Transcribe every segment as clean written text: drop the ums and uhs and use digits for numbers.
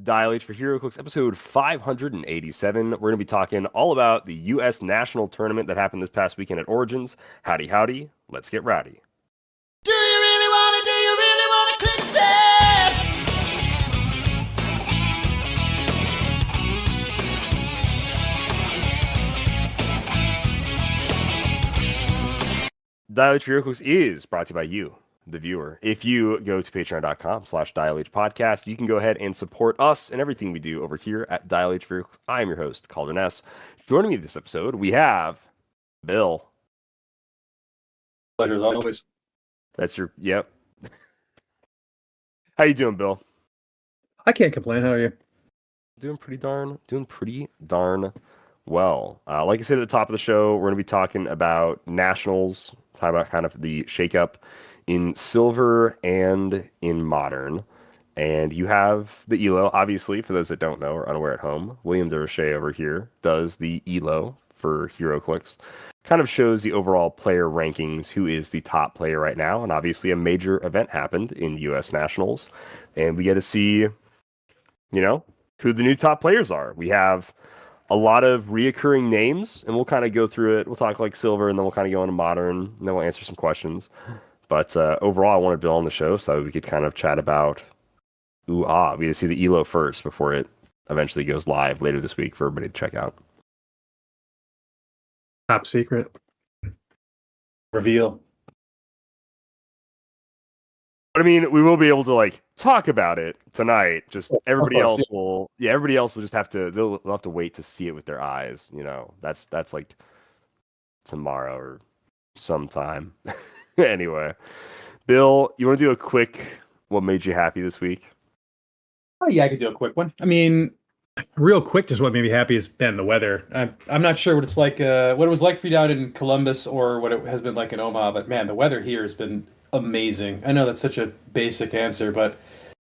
Dial H for HeroClix, episode 587. We're going to be talking all about the U.S. National Tournament that happened this past weekend at Origins. Howdy, howdy. Let's get rowdy. Do you really wanna click save? Dial H for HeroClix is brought to you by you, the viewer. If you go to patreon.com/Dial H podcast, you can go ahead and support us and everything we do over here at Dial H for HeroClix. I am your host, Calvin S. Joining me this episode, we have Bill. Pleasure as always. That's your, yep. How you doing, Bill? I can't complain. How are you? Doing pretty darn well. Like I said at the top of the show, we're going to be talking about nationals, talking about kind of the shakeup in silver and in modern. And you have the ELO, obviously, for those that don't know or unaware at home. William Derochet over here does the ELO for HeroClix. Kind of shows the overall player rankings, who is the top player right now. And obviously a major event happened in U.S. Nationals. And we get to see, who the new top players are. We have a lot of reoccurring names, and we'll kind of go through it. We'll talk like silver, and then we'll kind of go into modern, and then we'll answer some questions. But overall, I wanted Bill on the show so that we could kind of chat about we had to see the ELO first before it eventually goes live later this week for everybody to check out. Top secret. Reveal. But I mean, we will be able to talk about it tonight. Just everybody else will just have to they'll have to wait to see it with their eyes. That's like tomorrow or sometime. Anyway, Bill, you want to do a quick what made you happy this week? Oh yeah, I could do a quick one. I mean, real quick, just what made me happy has been the weather. I'm not sure what it's like, what it was like for you down in Columbus or what it has been like in Omaha, but man, the weather here has been amazing. I know that's such a basic answer, but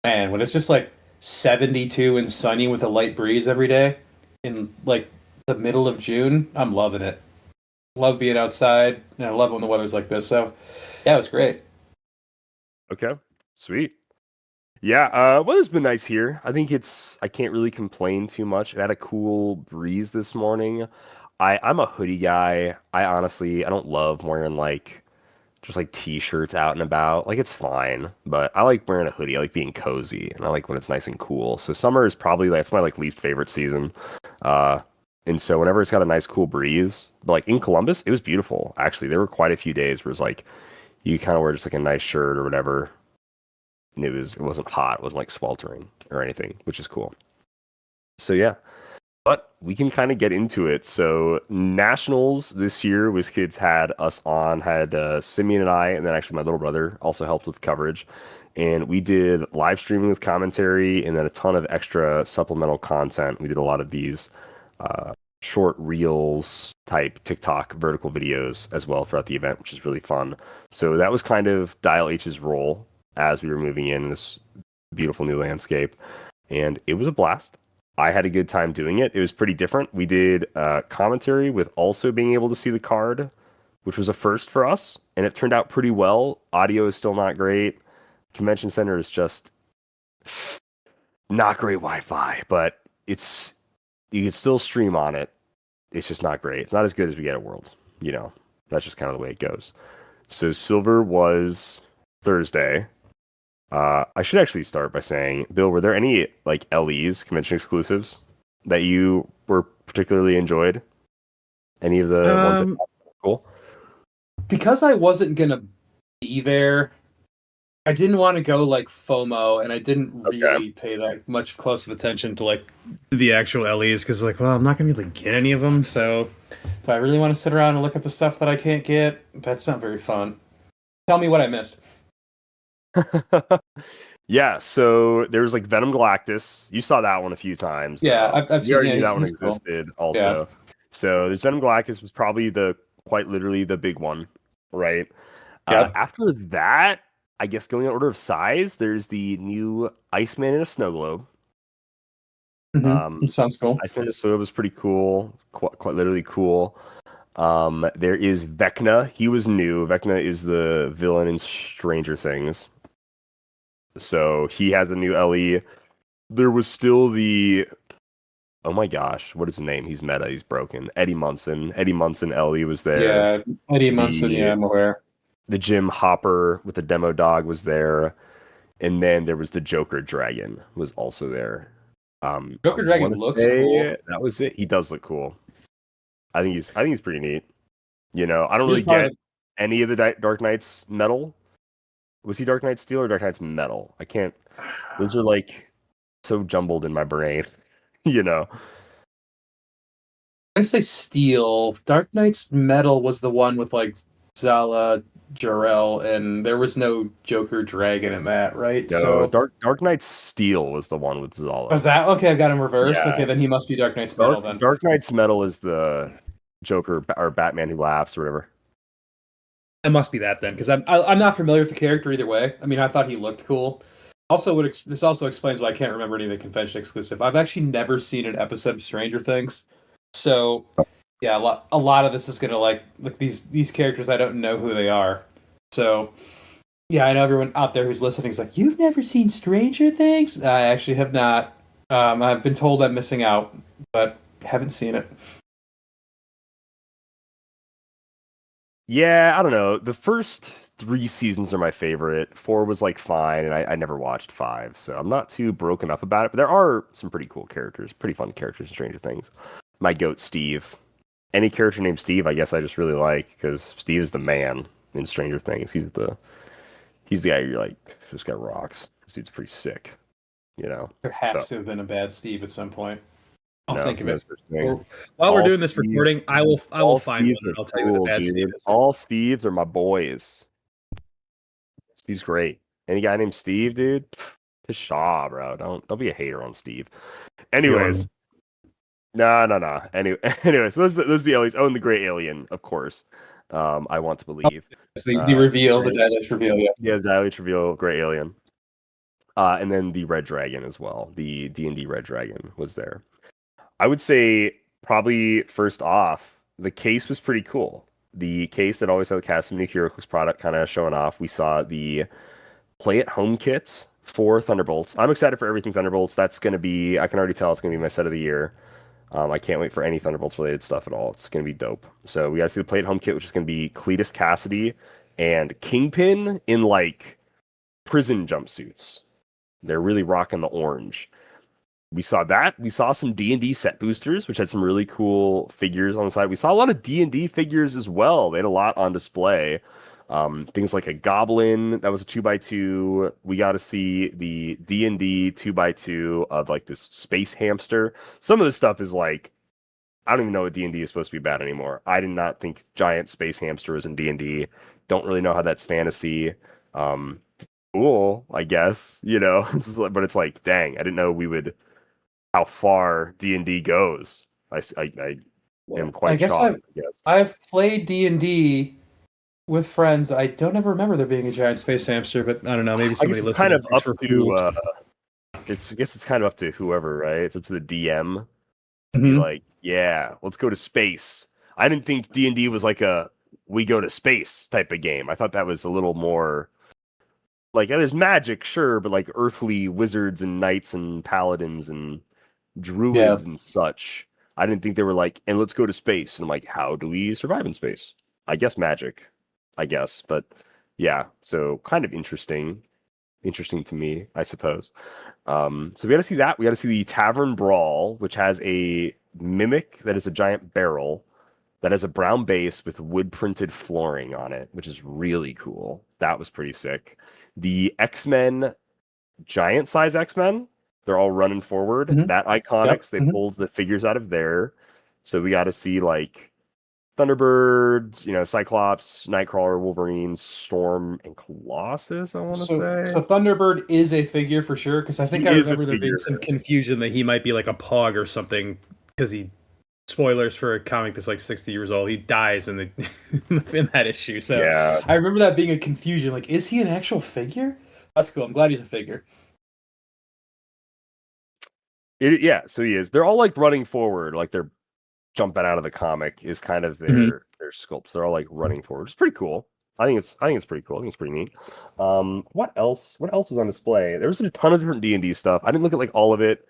man, when it's just like 72 and sunny with a light breeze every day in like the middle of June, I'm loving it. Love being outside, and I love when the weather's like this. So yeah, it was great. Okay, sweet. Yeah, weather's been nice here. I think I can't really complain too much. I had a cool breeze this morning. I'm a hoodie guy. I don't love wearing just t-shirts out and about. It's fine, but I like wearing a hoodie. I like being cozy, and I like when it's nice and cool. So summer is probably that's my least favorite season. And so whenever it's got a nice cool breeze, but in Columbus, it was beautiful. Actually, there were quite a few days where it was you kind of wear just a nice shirt or whatever. And it wasn't hot. It wasn't sweltering or anything, which is cool. So yeah. But we can kind of get into it. So nationals this year, WizKids had us on, had Simeon and I, and then actually my little brother also helped with coverage. And we did live streaming with commentary and then a ton of extra supplemental content. We did a lot of these short reels type TikTok vertical videos as well throughout the event, which is really fun. So that was kind of Dial H's role as we were moving in this beautiful new landscape. And it was a blast. I had a good time doing it. It was pretty different. We did commentary with also being able to see the card, which was a first for us, and it turned out pretty well. Audio is still not great. Convention center is just not great Wi-Fi, but you can still stream on it. It's just not great. It's not as good as we get at Worlds. That's just kind of the way it goes. So silver was Thursday. I should actually start by saying, Bill, were there any LEs, convention exclusives, that you were particularly enjoyed? Any of the ones that were cool? Because I wasn't gonna be there, I didn't want to go FOMO, and I didn't really pay that much close of attention to the actual LEs because I'm not gonna be able to get any of them. So if I really want to sit around and look at the stuff that I can't get, that's not very fun. Tell me what I missed. Yeah, so there was Venom Galactus. You saw that one a few times. Yeah, I've seen knew that one existed also. Yeah. So there's Venom Galactus was probably quite literally the big one, right? Yeah. After that, I guess going in order of size, there's the new Iceman in a snow globe. Sounds cool. Iceman in a snow globe was pretty cool, quite literally cool. There is Vecna. He was new. Vecna is the villain in Stranger Things. So he has a new LE. there was still the oh my gosh, what is his name? He's meta. He's broken. Eddie Munson. Eddie Munson. Ellie was there. Yeah, Eddie Munson. The Yeah, I'm aware. the Jim Hopper with the demo dog was there, and then there was the Joker Dragon was also there. I Joker Dragon want to looks cool. say that was it. He does look cool. I think he's pretty neat. You know, I don't He was really part get of any of the Dark Knight's metal. Was he Dark Knight Steel or Dark Knight's metal? I can't. Those are like so jumbled in my brain. You know. I say Steel. Dark Knight's Metal was the one with like Zala, Jor-El, and there was no Joker Dragon in that, right? No, So Dark Knight's Steel was the one with Zala. was that okay? I've got him reversed. Yeah. Okay, then he must be Dark Knight's Metal then. Dark Knight's metal is the Joker or Batman who laughs or whatever. It must be that then, because I'm not familiar with the character either way. I mean, I thought he looked cool. Also, this also explains why I can't remember any of the convention exclusive. I've actually never seen an episode of Stranger Things, so yeah, a lot of this is gonna like these characters. I don't know who they are, so yeah, I know everyone out there who's listening is like, "You've never seen Stranger Things?" I actually have not. I've been told I'm missing out, but haven't seen it. Yeah, I don't know. The first 3 seasons are my favorite. 4 was like fine, and I never watched 5, so I'm not too broken up about it. But there are some pretty cool characters, pretty fun characters in Stranger Things. My goat, Steve. Any character named Steve, I guess I just really like because Steve is the man in Stranger Things. He's the guy you're like, this guy rocks. This dude's pretty sick, you know. There has So, to have been a bad Steve at some point. I'll no, think of no it. such thing. Well, while All we're doing this Steve- recording, I will All find Steves one and are I'll tell you what cool, the bad Steve dude. is. All Steves are my boys. Steve's great. Any guy named Steve, dude? Pshaw, bro. Don't be a hater on Steve. Anyways. No. Anyways, those are the aliens. Oh, and the gray alien, of course. I want to believe. It's the reveal, the right. dilate reveal, yeah. Yeah, the dilate reveal, gray alien. And then the red dragon as well. The D&D red dragon was there. I would say probably first off, the case was pretty cool. The case that always had the cast of new HeroClix product kind of showing off. We saw the play at home kits for Thunderbolts. I'm excited for everything Thunderbolts. That's going to be, I can already tell it's going to be my set of the year. I can't wait for any Thunderbolts related stuff at all. It's going to be dope. So we got to see the play at home kit, which is going to be Cletus Cassidy and Kingpin in like prison jumpsuits. They're really rocking the orange. We saw that. We saw some D&D set boosters, which had some really cool figures on the side. We saw a lot of D&D figures as well. They had a lot on display. Things like a goblin that was a 2x2. We got to see the D&D 2x2 of like this space hamster. Some of this stuff is like, I don't even know what D&D is supposed to be about anymore. I did not think giant space hamster was in D&D. Don't really know how that's fantasy. Cool, I guess, you know. But it's like, dang, I didn't know how far D&D goes. I am quite shocked. I've played D&D with friends. I don't ever remember there being a giant space hamster, but I don't know. Maybe somebody listening. Kind of up to. I guess it's kind of up to whoever, right? It's up to the DM to be like, yeah, let's go to space. I didn't think D&D was like a we go to space type of game. I thought that was a little more like there's magic, sure, but like earthly wizards and knights and paladins and druids and such. I didn't think they were like, and let's go to space. And I'm like, how do we survive in space? I guess magic. I guess, but yeah, so kind of interesting to me, I suppose. So we got to see that. We got to see the Tavern Brawl, which has a mimic that is a giant barrel that has a brown base with wood printed flooring on it, which is really cool. That was pretty sick. The X-Men, giant size X-Men, they're all running forward. That Iconics, they pulled the figures out of there. So we got to see like Thunderbirds, Cyclops, Nightcrawler, Wolverine, Storm, and Colossus, I want to say. So Thunderbird is a figure for sure, because I think I remember there being some confusion that he might be like a Pog or something, because spoilers for a comic that's like 60 years old, he dies in that issue. So yeah. I remember that being a confusion. Like, is he an actual figure? That's cool. I'm glad he's a figure. So he is. They're all like running forward, like they're jumping out of the comic is kind of their sculpts. They're all like running forward. It's pretty cool. I think it's pretty cool. I think it's pretty neat. What else? What else was on display? There was a ton of different D&D stuff. I didn't look at like all of it.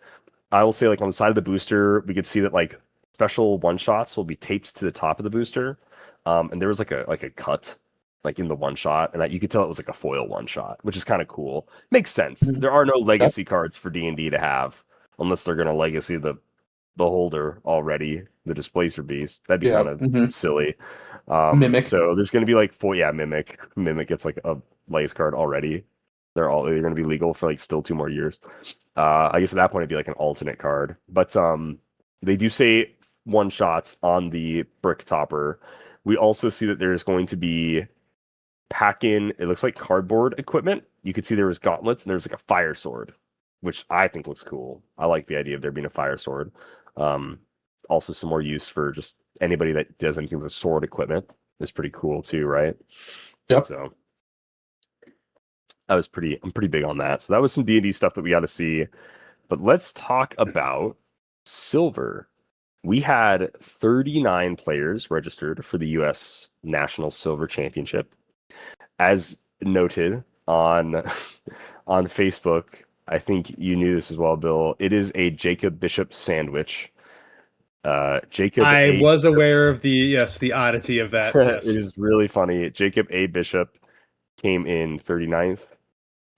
I will say like on the side of the booster, we could see that like special one shots will be taped to the top of the booster. And there was like a cut like in the one shot, and that you could tell it was like a foil one shot, which is kind of cool. Makes sense. Mhm. There are no Yep. legacy cards for D&D to have unless they're gonna legacy the holder already, the Displacer Beast. That'd be Yeah. kind of Hmm. silly. Mimic. So there's gonna be like four, yeah, Mimic. Mimic gets like a legacy card already. They're gonna be legal for like still 2 more years. I guess at that point it'd be like an alternate card. But they do say one shots on the brick topper. We also see that there's going to be pack in, it looks like cardboard equipment. You could see there was gauntlets and there's like a fire sword, which I think looks cool. I like the idea of there being a fire sword. Um, Also some more use for just anybody that does anything with sword equipment is pretty cool too, right? Yep. So I'm pretty big on that. So that was some D&D stuff that we got to see. But let's talk about silver. We had 39 players registered for the US National Silver Championship. As noted on on Facebook, I think you knew this as well, Bill. It is a Jacob Bishop sandwich. Jacob I A. was aware of the oddity of that. It Yes. is really funny. Jacob A. Bishop came in 39th.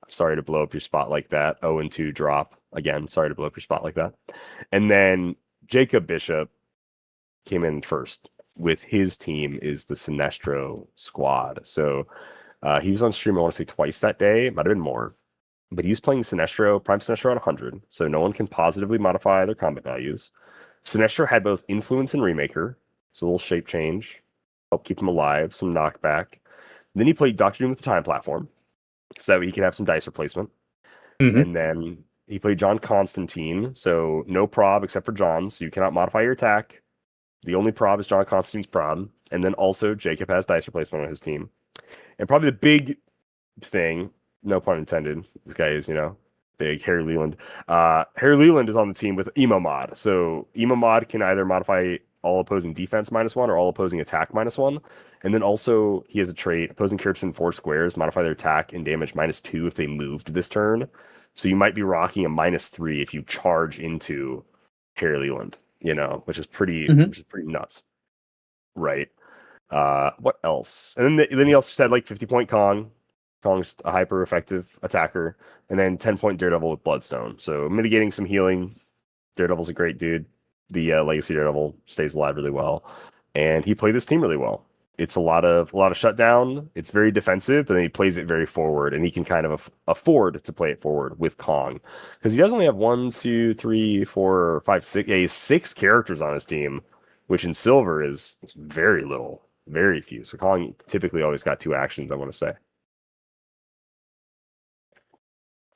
Sorry to blow up your spot like that. 0-2 drop. Again, sorry to blow up your spot like that. And then Jacob Bishop came in first with his team is the Sinestro squad. So he was on stream, I want to say twice that day. It might have been more. But he's playing Sinestro, Prime Sinestro at 100. So no one can positively modify their combat values. Sinestro had both Influence and Remaker. So a little shape change. Help keep him alive. Some knockback. Then he played Doctor Doom with the Time Platform. So that way he could have some dice replacement. Hmm. And then he played John Constantine. So no prob except for John. So you cannot modify your attack. The only prob is John Constantine's prob. And then also Jacob has dice replacement on his team. And probably the big thing, no pun intended, this guy is, big, Harry Leland. Harry Leland is on the team with Emo Mod. So Emo Mod can either modify all opposing defense -1 or all opposing attack -1. And then also he has a trait, opposing characters in 4 squares modify their attack and damage -2 if they moved this turn. So you might be rocking a -3 if you charge into Harry Leland, which is pretty nuts. Right. What else? And then he also said like 50-point Kong. Kong's a hyper effective attacker, and then 10-point Daredevil with Bloodstone. So mitigating some healing. Daredevil's a great dude. The Legacy Daredevil stays alive really well, and he played this team really well. It's a lot of shutdown. It's very defensive, but then he plays it very forward, and he can kind of afford to play it forward with Kong because he does only have 1, 2, 3, 4, 5, 6. Yeah, he has 6 characters on his team, which in Silver is very little, very few. So Kong typically always got 2 actions, I want to say.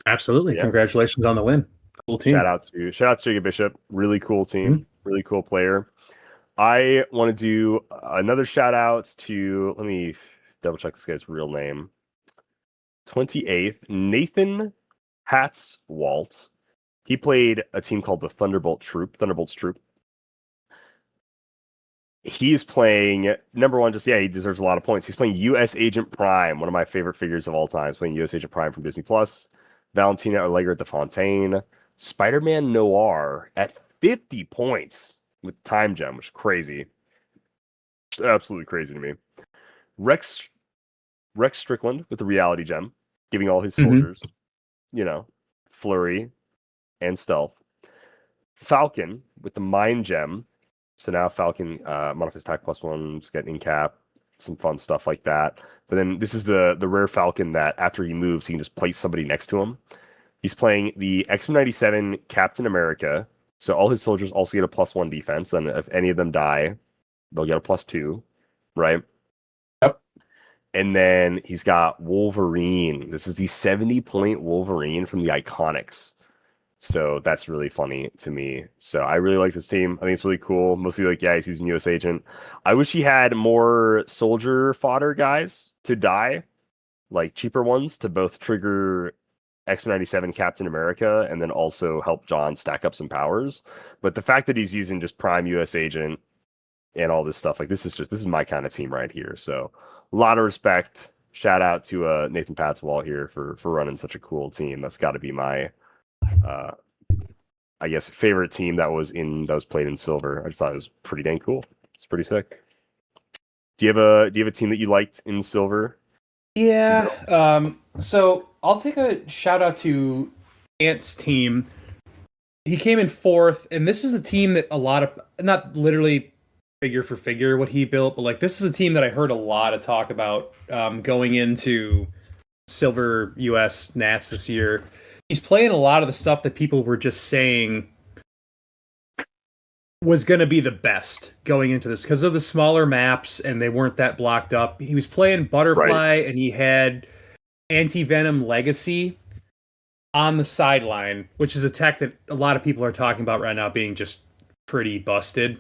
Absolutely. Yeah. Congratulations on the win. Cool team. Shout out to Jacob Bishop. Really cool team. Mhm. Really cool player. I want to do another shout out to, let me double check this guy's real name. 28th, Nathan Hatzwalt. He played a team called the Thunderbolts Troop. He's playing number one. He deserves a lot of points. He's playing U.S. Agent Prime, one of my favorite figures of all time. He's playing U.S. Agent Prime from Disney Plus. Valentina Allegra de Fontaine, Spider-Man Noir at 50 points with Time Gem, which is crazy. Absolutely crazy to me. Rex Strickland with the Reality Gem, giving all his soldiers, flurry and stealth. Falcon with the Mind Gem. So now Falcon modifies attack +1, just getting in cap, some fun stuff like that. But then this is the rare Falcon that after he moves, he can just place somebody next to him. He's playing the X-Men 97 Captain America. So all his soldiers also get a +1 defense. And if any of them die, they'll get a +2, right? Yep. And then he's got Wolverine. This is the 70-point Wolverine from the Iconics. So that's really funny to me. So I really like this team. I think it's really cool. Mostly he's using US Agent. I wish he had more soldier fodder guys to die, like cheaper ones to both trigger X-Men 97 Captain America and then also help John stack up some powers. But the fact that he's using just Prime US Agent and all this stuff, this is my kind of team right here. So lot of respect. Shout out to Nathan Patswall here for running such a cool team. That's got to be my, I guess, favorite team that was played in silver. I just thought it was pretty dang cool. It's pretty sick. Do you have a team that you liked in silver? Yeah. So I'll take a shout out to Ant's team. He came in fourth, and this is a team that a lot of, not literally figure for figure what he built, but like this is a team that I heard a lot of talk about going into Silver US Nats this year. He's playing a lot of the stuff that people were just saying was going to be the best going into this because of the smaller maps and they weren't that blocked up. He was playing Butterfly and he had Anti-Venom Legacy on the sideline, which is a tech that a lot of people are talking about right now being just pretty busted,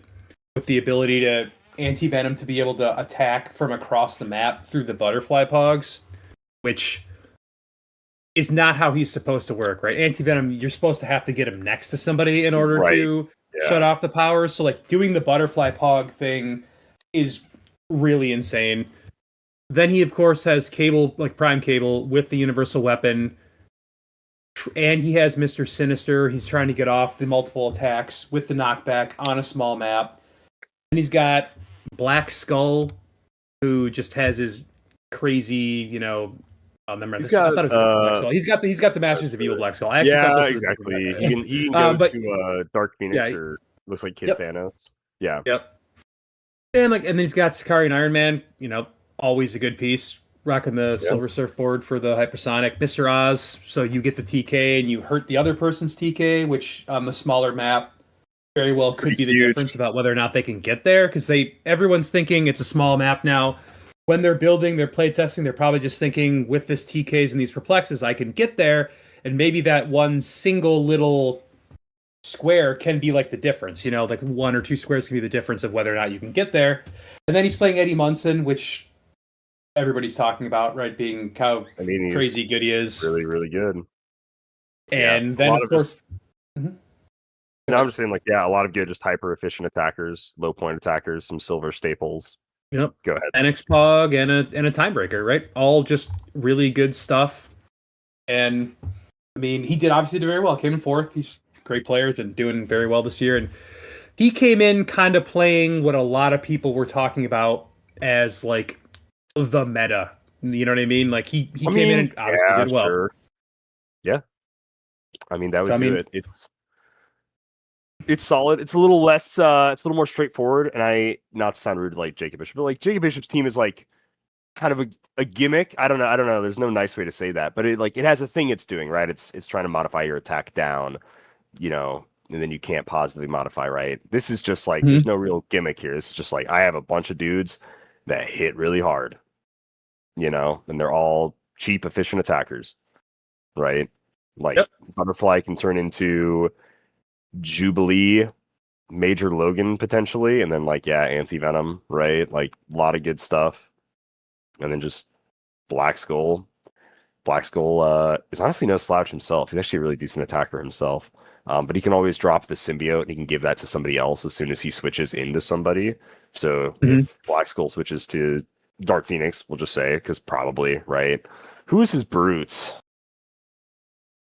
with the ability to Anti-Venom to be able to attack from across the map through the Butterfly Pogs, which is not how he's supposed to work, right? Anti-Venom, you're supposed to have to get him next to somebody in order to shut off the powers. So like doing the Butterfly Pog thing is really insane. Then he of course has Cable, like Prime Cable with the Universal Weapon, and he has Mr. Sinister. He's trying to get off the multiple attacks with the knockback on a small map. And he's got Black Skull, who just has his crazy, I thought it was Black Skull. He's got the Masters of Evil Black Skull. I actually thought this was exactly. He can go to Dark Phoenix or looks like Kid Thanos. Yeah. Yep. And then he's got Sakari and Iron Man. Always a good piece. Rocking the silver surfboard for the hypersonic. Mr. Oz, so you get the TK and you hurt the other person's TK, which on the smaller map very well could be the difference about whether or not they can get there, because everyone's thinking it's a small map now. When they're building, they're playtesting, they're probably just thinking, with this TKs and these perplexes, I can get there, and maybe that one single little square can be like the difference, like one or two squares can be the difference of whether or not you can get there. And then he's playing Eddie Munson, which everybody's talking about, right? Being how crazy good he is. Really, really good. And then, of course... I'm just saying, a lot of good, just hyper-efficient attackers, low-point attackers, some silver staples. Yep. Go ahead. NX Pog and a Timebreaker, right? All just really good stuff. And, he obviously did very well. Came in fourth. He's a great player. He's been doing very well this year. And he came in kind of playing what a lot of people were talking about as, the meta. You know what I mean? He came in and obviously did well. Sure. Yeah. that would do it. It's solid. It's a little less. It's a little more straightforward. And not to sound rude to Jacob Bishop, but Jacob Bishop's team is kind of a gimmick. I don't know. There's no nice way to say that, but it has a thing it's doing, right? It's trying to modify your attack down, and then you can't positively modify, right? This is just there's no real gimmick here. It's just I have a bunch of dudes that hit really hard, and they're all cheap, efficient attackers, right? Butterfly can turn into Jubilee, Major Logan potentially, and then Anti-Venom, right? A lot of good stuff. And then just Black Skull. Black Skull is honestly no slouch himself. He's actually a really decent attacker himself. But he can always drop the symbiote and he can give that to somebody else as soon as he switches into somebody. So if Black Skull switches to Dark Phoenix, we'll just say, because probably, right? Who is his brute?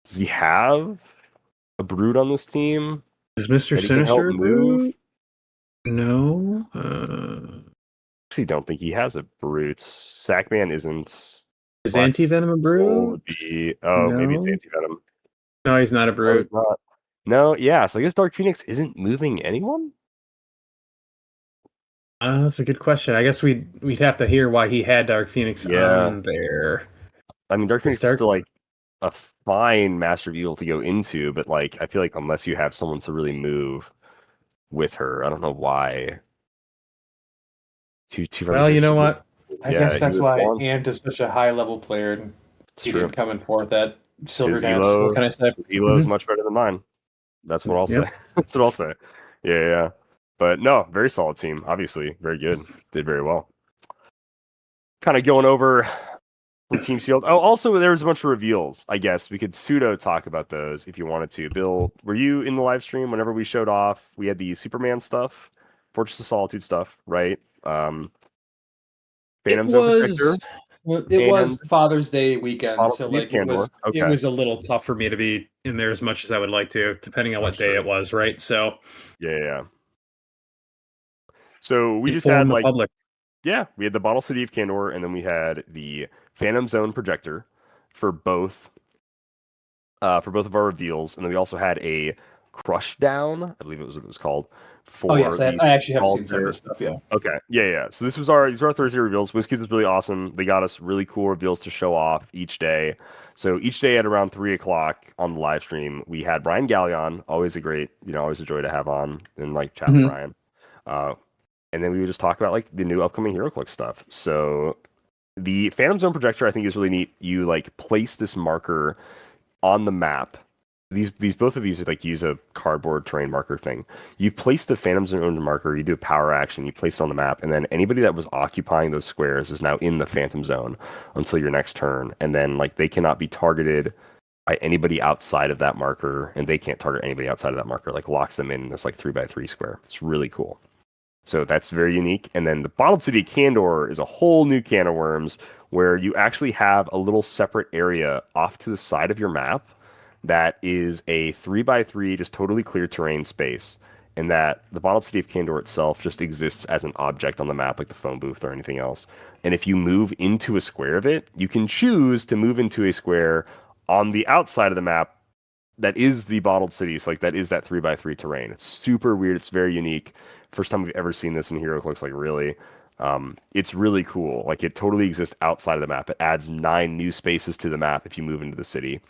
Does he have a brute on this team? Is Mr. Sinister a brute? No. I actually don't think he has a brute. Sackman isn't. Is Anti-Venom a brute? Maybe it's Anti-Venom. No, he's not a brute. No, yeah. So I guess Dark Phoenix isn't moving anyone? That's a good question. I guess we'd have to hear why he had Dark Phoenix on there. Dark Phoenix is still a fine Master of Evil to go into, but I feel unless you have someone to really move with her, I don't know why. Well, you know what? I guess that's why Ant is such a high level player and he didn't come in fourth at Silver Dance. What can I say? ELO is much better than mine. That's what I'll say. That's what I'll say. Yeah. But no, very solid team. Obviously, very good. Did very well. Kind of going over from Team Shield. Oh, also, there was a bunch of reveals, I guess. We could pseudo talk about those if you wanted to. Bill, were you in the live stream whenever we showed off? We had the Superman stuff, Fortress of Solitude stuff, right? Phantom Zone Projector It was and Father's Day weekend, Bottle so City of like it Candor. was it Okay, was a little tough for me to be in there as much as I would like to, depending on what day it was, right? So yeah. So we just inform had the like, public. yeah, we had the Bottle City of Candor, and then we had the Phantom Zone Projector for both of our reveals, and then we also had a Crush Down, I believe it was what it was called, Oh yes, for the I actually have seen some of Solitaire. this stuff. Yeah. Okay, yeah. So these are our Thursday reveals. Whiskey's was really awesome. They got us really cool reveals to show off each day. So each day at around 3 o'clock on the live stream, we had Brian Gallion, always a great, always a joy to have on and like chat with Mhm. Brian. Uh, and then we would just talk about like the new upcoming HeroClix stuff. So the Phantom Zone projector I think is really neat. You like place this marker on the map. These both of these like use a cardboard terrain marker thing. You place the Phantom Zone marker, you do a power action, you place it on the map, and then anybody that was occupying those squares is now in the Phantom Zone until your next turn. And then like they cannot be targeted by anybody outside of that marker, and they can't target anybody outside of that marker. Like locks them in this like 3x3 square. It's really cool. So that's very unique. And then the Bottled City Candor is a whole new can of worms where you actually have a little separate area off to the side of your map that is a 3x3, just totally clear terrain space. And that the Bottled City of Candor itself just exists as an object on the map, like the phone booth or anything else. And if you move into a square of it, you can choose to move into a square on the outside of the map that is the bottled city. So like that is that 3x3 terrain. It's super weird. It's very unique. First time we've ever seen this in HeroClix, like really. It's really cool. Like it totally exists outside of the map. It adds 9 new spaces to the map if you move into the city.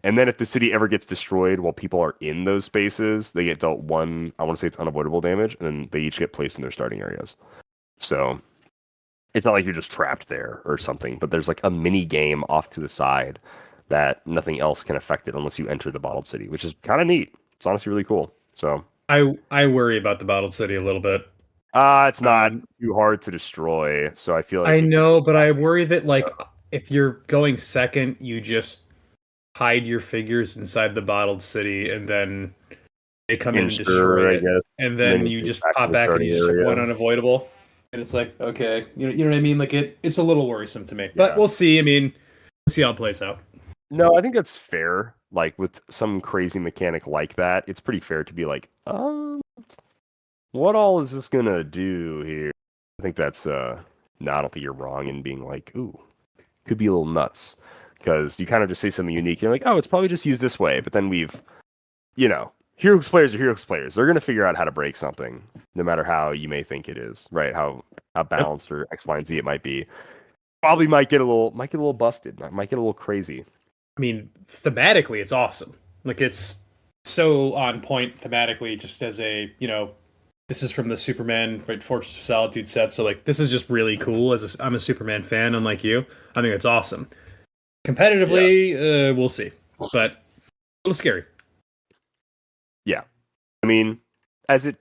And then if the city ever gets destroyed while people are in those spaces, they get dealt one, I want to say it's unavoidable damage, and then they each get placed in their starting areas. So it's not like you're just trapped there or something, but there's like a mini game off to the side that nothing else can affect it unless you enter the bottled city, which is kind of neat. It's honestly really cool. So I worry about the Bottled City a little bit. it's not Um, too hard to destroy. So I feel like I if you know, but I worry that like if you're going second, you just hide your figures inside the Bottled City, and then they come in and ensure, destroy I it, guess, and and then then you you get just back to pop the back and you starting just took one area. unavoidable, and it's like okay, you know what I mean? Like it's a little worrisome to me, but Yeah. we'll see. I mean, we'll see how it plays out. No, I think that's fair. Like with some crazy mechanic like that, it's pretty fair to be like, what all is this gonna do here? I think that's no, I don't think you're wrong in being like, ooh, could be a little nuts. Because you kind of just say something unique. You're like, oh, it's probably just used this way. But then HeroClix players are HeroClix players. They're gonna figure out how to break something, no matter how you may think it is, right? How balanced or X, Y, and Z it might be. Probably might get a little busted. Might get a little crazy. I mean, thematically, it's awesome. Like it's so on point thematically, just as a this is from the Superman right, Fortress of Solitude set. So like this is just really cool. I'm a Superman fan, unlike you. I think it's awesome. Competitively, we'll see, but a little scary. Yeah, I mean, as it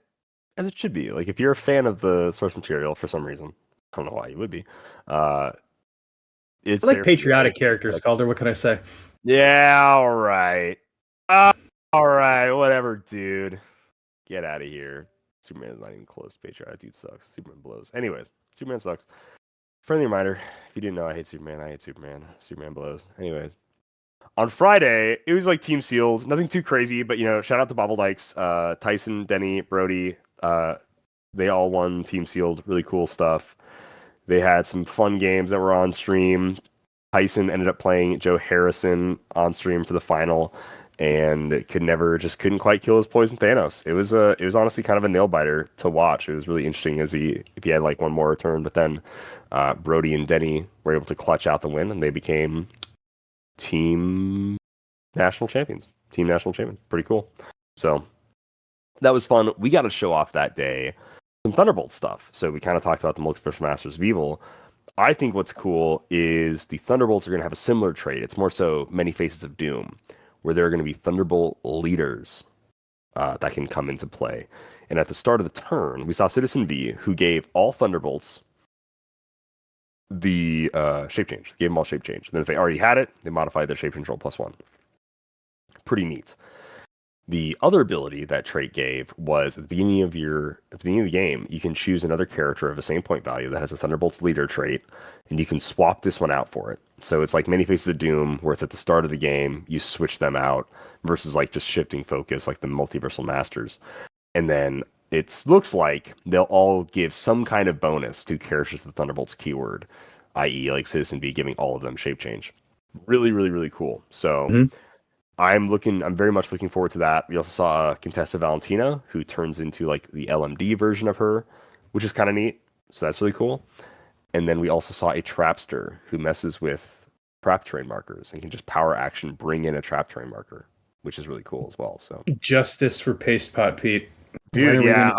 should be. Like if you're a fan of the source material for some reason, I don't know why you would be. Uh, it's I like there for you, patriotic right? characters, Like, Calder. What can I say? yeah, all right. All right, whatever, dude. Get out of here. Superman's not even close to patriotic. Dude sucks. Superman blows. Anyways, Superman sucks. Friendly reminder: if you didn't know, I hate Superman. I hate Superman. Superman blows. Anyways, on Friday, it was like team sealed. Nothing too crazy, but shout out to Bobble Dykes, Tyson, Denny, Brody. They all won team sealed. Really cool stuff. They had some fun games that were on stream. Tyson ended up playing Joe Harrison on stream for the final, and couldn't quite kill his poison Thanos. It was honestly kind of a nail biter to watch. It was really interesting if he had like one more turn, but then Brody and Denny were able to clutch out the win, and they became team national champions. Team national champions. Pretty cool. So that was fun. We got to show off that day some Thunderbolt stuff. So we kind of talked about the Multiverse Masters of Evil. I think what's cool is the Thunderbolts are going to have a similar trait. It's more so Many Faces of Doom, where there are going to be Thunderbolt leaders that can come into play. And at the start of the turn, we saw Citizen V, who gave all Thunderbolts the shape change. Gave them all shape change. And then if they already had it, they modified their shape change roll +1. Pretty neat. The other ability that trait gave was at the beginning of the game, you can choose another character of the same point value that has a Thunderbolts leader trait, and you can swap this one out for it. So it's like Many Faces of Doom, where it's at the start of the game, you switch them out versus like just shifting focus, like the Multiversal Masters. And then it looks like they'll all give some kind of bonus to characters with the Thunderbolts keyword, i.e., like Citizen B giving all of them shape change. Really, really, really cool. So I'm very much looking forward to that. We also saw Contessa Valentina, who turns into like the LMD version of her, which is kind of neat. So that's really cool. And then we also saw a Trapster who messes with trap terrain markers and can just power action bring in a trap terrain marker, which is really cool as well. So Justice for Paste Pot Pete. dude, yeah,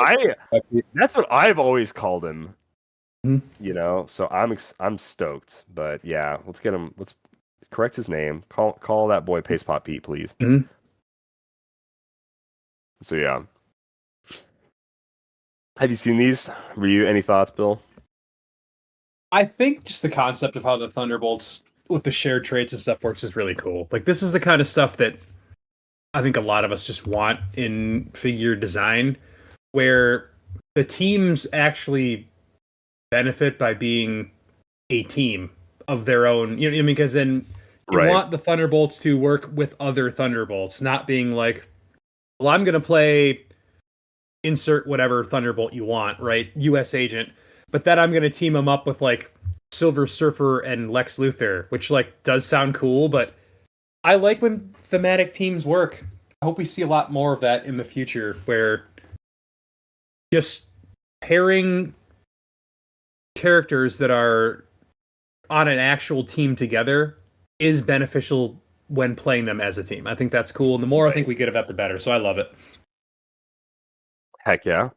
that's what I've always called him. You know, so I'm stoked. But yeah, let's get him. Let's correct his name. Call that boy Paste Pot Pete, please. So yeah, have you seen these? Any thoughts, Bill? I think just the concept of how the Thunderbolts with the shared traits and stuff works is really cool. Like, this is the kind of stuff that I think a lot of us just want in figure design, where the teams actually benefit by being a team of their own. You know, because then you want the Thunderbolts to work with other Thunderbolts, not being like, well, I'm going to play insert whatever Thunderbolt you want, right? US Agent. But then I'm going to team them up with like Silver Surfer and Lex Luthor, which like does sound cool, but I like when thematic teams work. I hope we see a lot more of that in the future, where just pairing characters that are on an actual team together is beneficial when playing them as a team. I think that's cool, and the more I think we get of that, the better. So I love it. Heck yeah.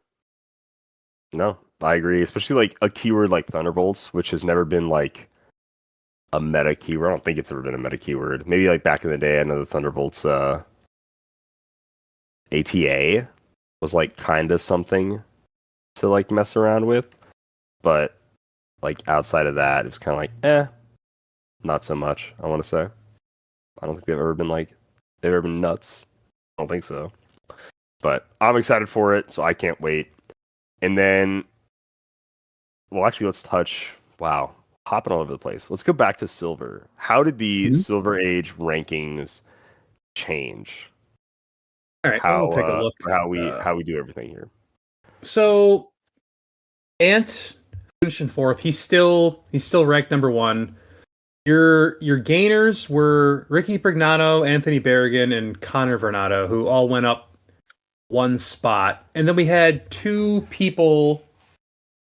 No, I agree. Especially like a keyword like Thunderbolts, which has never been like a meta keyword. I don't think it's ever been a meta keyword. Maybe like back in the day, I know the Thunderbolts ATA was like kind of something to like mess around with, but like outside of that, it was kind of like not so much. I want to say, I don't think they've ever been nuts. I don't think so, but I'm excited for it, so I can't wait. And then, well, actually, let's touch. Wow, hopping all over the place. Let's go back to Silver. How did the Silver Age rankings change? All right, we'll take a look. How we do everything here. So, Ant finished in fourth. He's still ranked number one. Your gainers were Ricky Brignano, Anthony Berrigan, and Connor Vernado, who all went up one spot. And then we had two people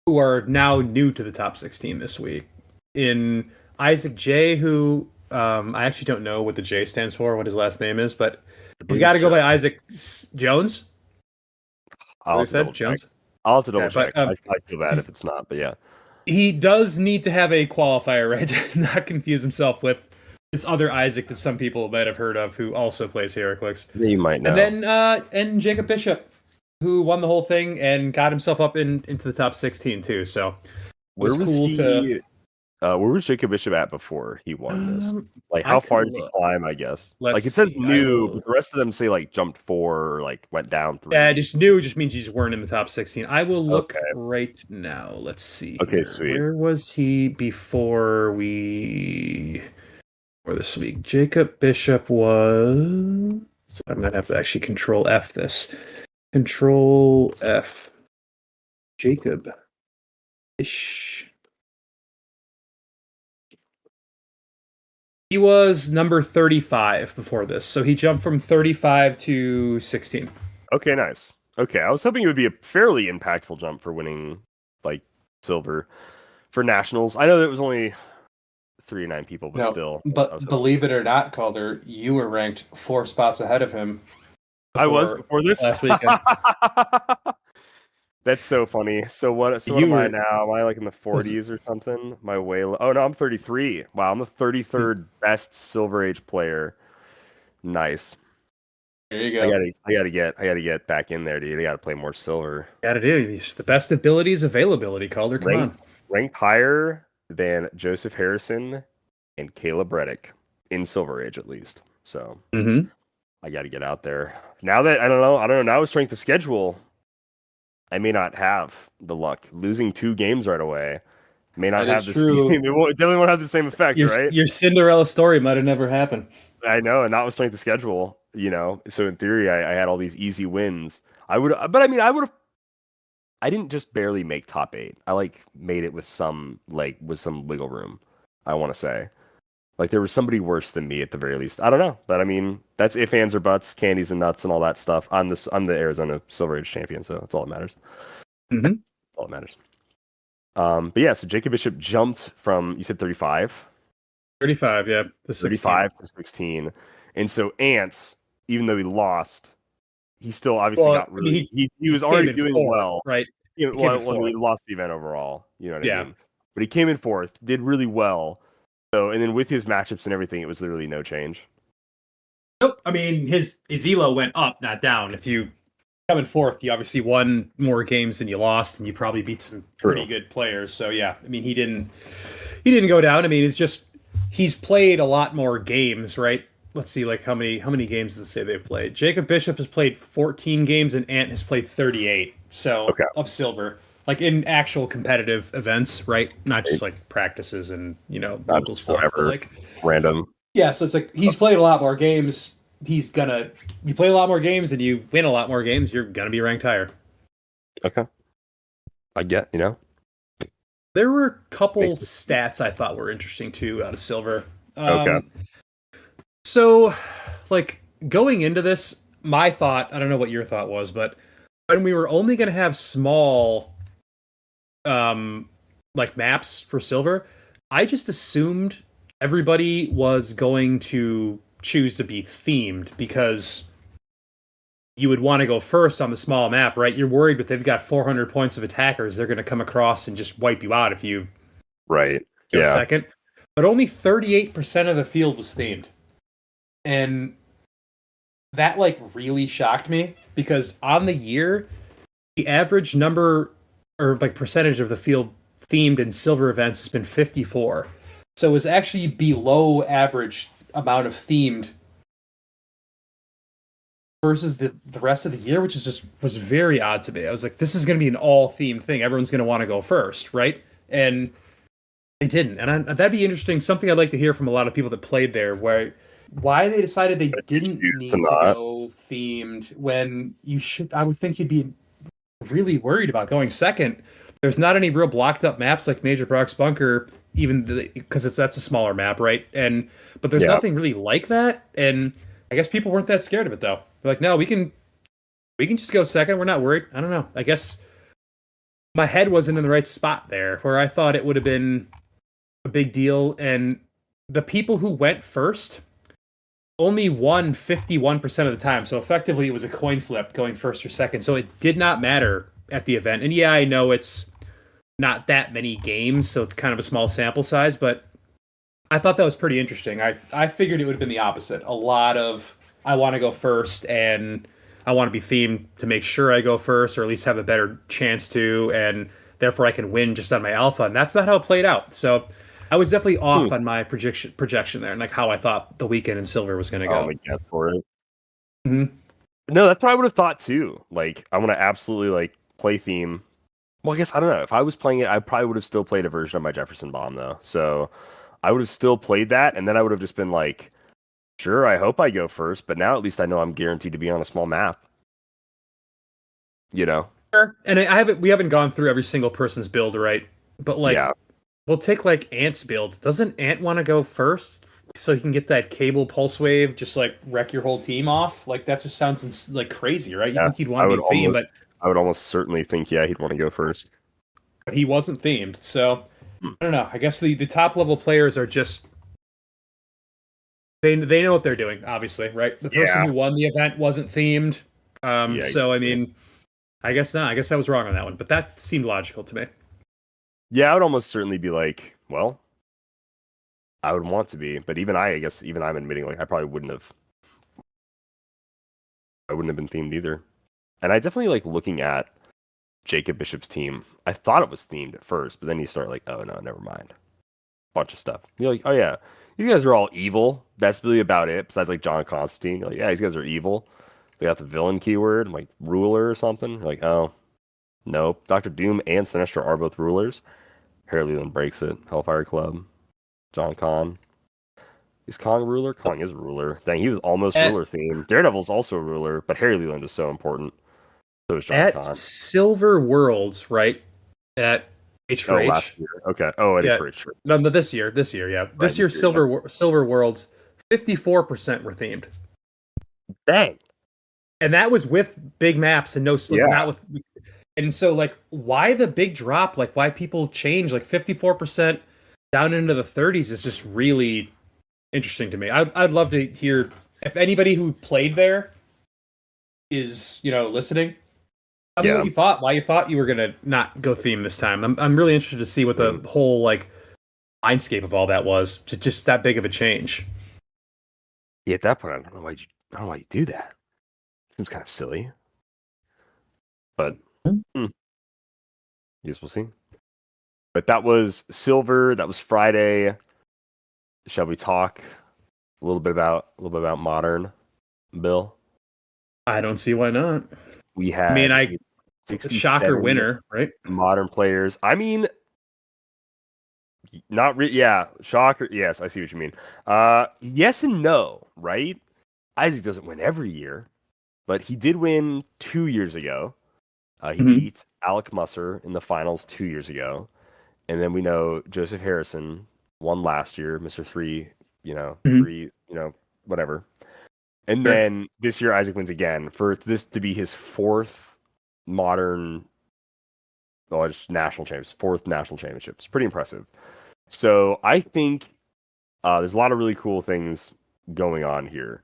who are now new to the top 16 this week. In Isaac J, who I actually don't know what the J stands for, what his last name is, but he's got to go by Isaac Jones. I'll have to double check. I feel bad if it's not, but yeah. He does need to have a qualifier, right? To not confuse himself with this other Isaac that some people might have heard of, who also plays HeroClix. You might know. And then and Jacob Bishop, who won the whole thing and got himself up into the top 16 too. So where was Jacob Bishop at before he won this? Like, how far did he climb? I guess. Like, it says new, but the rest of them say like jumped 4 or like went down 3. Yeah, just new just means you just weren't in the top 16. I will look right now. Let's see. Okay, sweet. Where was he before this week? Jacob Bishop was. So I'm gonna have to actually Control F this. Control F. Jacob Bishop. He was number 35 before this, so he jumped from 35 to 16. Okay, nice. Okay, I was hoping it would be a fairly impactful jump for winning, like, silver for nationals. I know that it was only 3-9 people, but still. But believe it or not, Calder, you were ranked 4 spots ahead of him. I was before this last weekend. That's so funny. So what am I now? Am I like in the 40s or something? My way. Oh no, I'm 33. Wow, I'm the 33rd best Silver Age player. Nice. There you go. I gotta get back in there, dude. I gotta play more silver. Gotta do these. The best abilities availability, Calder. Come on. Ranked higher than Joseph Harrison and Caleb Reddick in Silver Age, at least. So I got to get out there. Now that I don't know. Now with strength of schedule, I may not have the luck. Losing 2 games right away may not That have is the same. true. It definitely won't have the same effect, right? Your Cinderella story might have never happened. I know, and not with strength of schedule, So in theory, I had all these easy wins. I would, but I mean, I would have. I didn't just barely make top 8. I made it with some wiggle room. I want to say, there was somebody worse than me at the very least. I don't know, but I mean, that's if, ands, or buts, candies and nuts, and all that stuff. I'm the Arizona Silver Age champion, so that's all that matters. Mm-hmm. That's all that matters. But yeah, so Jacob Bishop jumped from, you said 35? 35, yeah. The 35 to 16. And so Ants, even though he lost, he still obviously got really, he was already doing well. Right? He lost the event overall, you know what I mean? But he came in 4th, did really well. So, and then with his matchups and everything, it was literally no change. Nope. I mean, his ELO went up, not down. If you come in 4th, you obviously won more games than you lost, and you probably beat some pretty good players. So yeah, I mean, he didn't go down. I mean, it's just he's played a lot more games, right? Let's see, how many games does it say they've played? Jacob Bishop has played 14 games, and Ant has played 38. So of silver, in actual competitive events, right? Not just practices and local stuff. But, random. Yeah, so it's he's played a lot more games. You play a lot more games and you win a lot more games, you're gonna be ranked higher. Okay. I get, There were a couple stats I thought were interesting too out of silver. Okay. So, going into this, my thought, I don't know what your thought was, but when we were only going to have small, maps for silver, I just assumed everybody was going to choose to be themed because you would want to go first on the small map, right? You're worried, but they've got 400 points of attackers. They're going to come across and just wipe you out if you go second. But only 38% of the field was themed. And that really shocked me because on the year, the average number or percentage of the field themed in silver events has been 54. So it was actually below average amount of themed versus the rest of the year, which was very odd to me. I was like, this is going to be an all themed thing. Everyone's going to want to go first, right? And they didn't. And that'd be interesting. Something I'd like to hear from a lot of people that played there, why they decided they didn't need to go themed when you should. I would think you'd be really worried about going second. There's not any real blocked up maps like Major Brock's Bunker, even because that's a smaller map, right? But there's nothing really like that. And I guess people weren't that scared of it though. They're like, no, we can just go second. We're not worried. I don't know. I guess my head wasn't in the right spot there, where I thought it would have been a big deal. And the people who went first only won 51% of the time. So effectively, it was a coin flip going first or second. So it did not matter at the event. And yeah, I know it's not that many games, so it's kind of a small sample size, but I thought that was pretty interesting. I figured it would have been the opposite. A lot of, I want to go first, and I want to be themed to make sure I go first, or at least have a better chance to, and therefore I can win just on my alpha. And that's not how it played out. So I was definitely off on my projection there, and how I thought the weekend in silver was going to go. Oh, my guess for it. Mm-hmm. No, that's what I would have thought too. I want to absolutely play theme. Well, I guess I don't know. If I was playing it, I probably would have still played a version of my Jefferson Bomb though. So I would have still played that, and then I would have just been like, sure, I hope I go first, but now at least I know I'm guaranteed to be on a small map. Sure. And we haven't gone through every single person's build, right? But we'll take Ant's build. Doesn't Ant want to go first so he can get that cable pulse wave, just wreck your whole team off? That just sounds crazy, right? You think he'd want to be themed, but I would almost certainly think, he'd want to go first. But he wasn't themed, so I don't know. I guess the top level players are just they know what they're doing, obviously, right? The person who won the event wasn't themed. So I mean, I guess not. I guess I was wrong on that one, but that seemed logical to me. Yeah, I would almost certainly be like, well, I would want to be, but even I'm admitting, I probably wouldn't have been themed either. And I definitely looking at Jacob Bishop's team. I thought it was themed at first, but then you start oh no, never mind. bunch of stuff. You're like, oh yeah, these guys are all evil. That's really about it. Besides like John Constantine, you're like, yeah, these guys are evil. They got the villain keyword, like ruler or something. You're like, oh, nope. Doctor Doom and Sinestro are both rulers. Harry Leland breaks it. Hellfire Club. John Con. Is Kong ruler? Kong is a ruler. Dang, he was almost At ruler themed. Daredevil's also a ruler, but Harry Leland is so important. So is John at Con. Silver Worlds, right? At H for Oh, last H. year. Okay. Oh, it is Yeah. for sure. No, this year, yeah. Right, This year, this year, yeah. Silver Worlds, 54% were themed, Dang. and that was with big maps and no, Yeah. not with. And so, like, why the big drop? Like, why people change? Like, 54% down into the 30s is just really interesting to me. I'd love to hear if anybody who played there is, listening. Tell me Yeah. what you thought. Why you thought you were gonna not go theme this time? I'm really interested to see what the whole like mindscape of all that was. To just that big of a change. Yeah, at that point, I don't know why you do that. Seems kind of silly. But yes, we'll see. But that was Silver. That was Friday. Shall we talk a little bit about Modern, Bill? I don't see why not. We had I mean, 67 shocker winner, right? Modern players. I mean, yeah, shocker. Yes, I see what you mean. Yes and no, right? Isaac doesn't win every year, but he did win 2 years ago. He beat Alec Musser in the finals 2 years ago. And then we know Joseph Harrison won last year, Mr. 3, 3, whatever. And then this year Isaac wins again for this to be his fourth modern national championship, fourth national championship. It's pretty impressive. So I think there's a lot of really cool things going on here.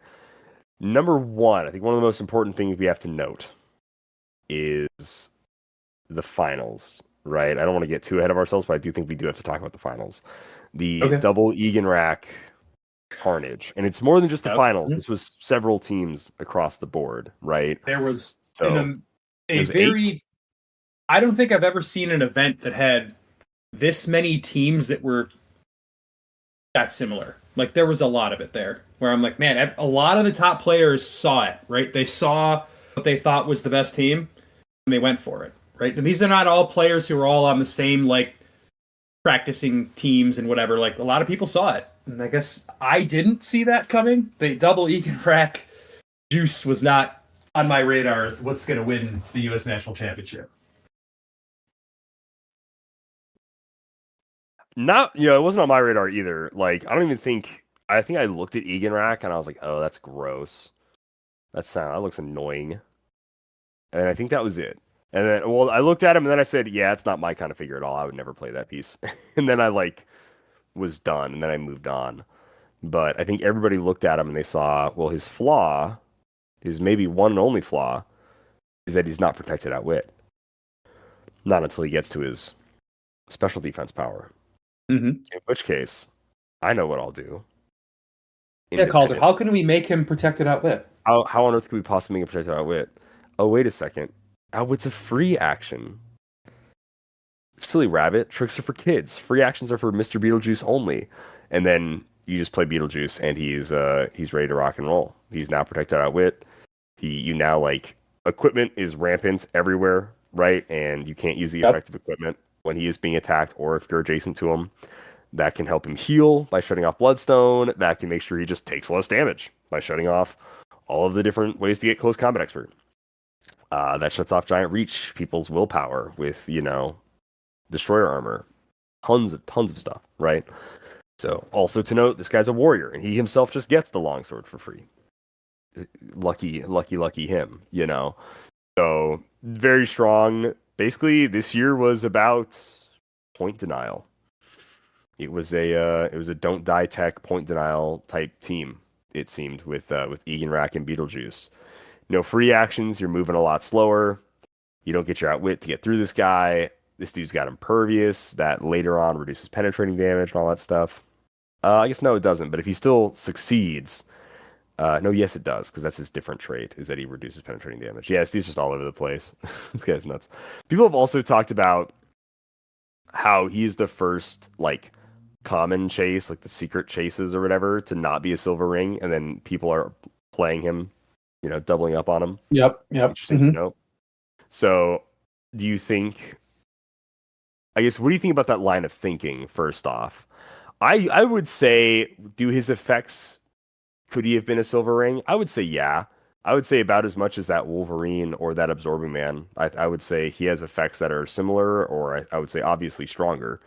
Number one, I think one of the most important things we have to note is the finals, right? I don't want to get too ahead of ourselves, but I do think we do have to talk about the finals. The double Egan rack carnage. And it's more than just the finals. This was several teams across the board, right? There was a very... 8. I don't think I've ever seen an event that had this many teams that were that similar. Like, there was a lot of it there where I'm like, man, a lot of the top players saw it, right? They saw what they thought was the best team and they went for it, right? And these are not all players who are all on the same, like, practicing teams and whatever. Like, a lot of people saw it. And I guess I didn't see that coming. The double Egan rack juice was not on my radar as what's going to win the U.S. National Championship. Not, it wasn't on my radar either. Like, I think I looked at Egan rack and I was like, oh, that's gross. That looks annoying. And I think that was it. And then, I looked at him and then I said, yeah, it's not my kind of figure at all. I would never play that piece. And then I was done and then I moved on. But I think everybody looked at him and they saw, well, his flaw, his maybe one and only flaw, is that he's not protected at wit. Not until he gets to his special defense power. In which case, I know what I'll do. Yeah, Calder, how can we make him protected outwit? How on earth could we possibly make him protected outwit? Oh, wait a second. Outwit's a free action. Silly rabbit. Tricks are for kids. Free actions are for Mr. Beetlejuice only. And then you just play Beetlejuice and he's ready to rock and roll. He's now protected outwit. Equipment is rampant everywhere, right? And you can't use the effective equipment when he is being attacked or if you're adjacent to him. That can help him heal by shutting off Bloodstone. That can make sure he just takes less damage by shutting off all of the different ways to get close combat expert. That shuts off Giant Reach, people's willpower with, Destroyer armor. Tons of stuff, right? So, also to note, this guy's a warrior, and he himself just gets the longsword for free. Lucky him, So, very strong. Basically, this year was about point denial. It was a don't die tech point denial type team. It seemed with Egan Rack and Beetlejuice. No free actions. You're moving a lot slower. You don't get your outwit to get through this guy. This dude's got impervious that later on reduces penetrating damage and all that stuff. I guess no, it doesn't. But if he still succeeds, yes, it does because that's his different trait is that he reduces penetrating damage. Yeah, this dude's just all over the place. This guy's nuts. People have also talked about how he's the first common chase, like the secret chases or whatever, to not be a silver ring, and then people are playing him, doubling up on him. Yep. Yep. Interesting to know. So, do you think? I guess, what do you think about that line of thinking? First off, I would say, do his effects, could he have been a silver ring? I would say yeah. I would say about as much as that Wolverine or that Absorbing Man. I would say he has effects that are similar, or I would say obviously stronger,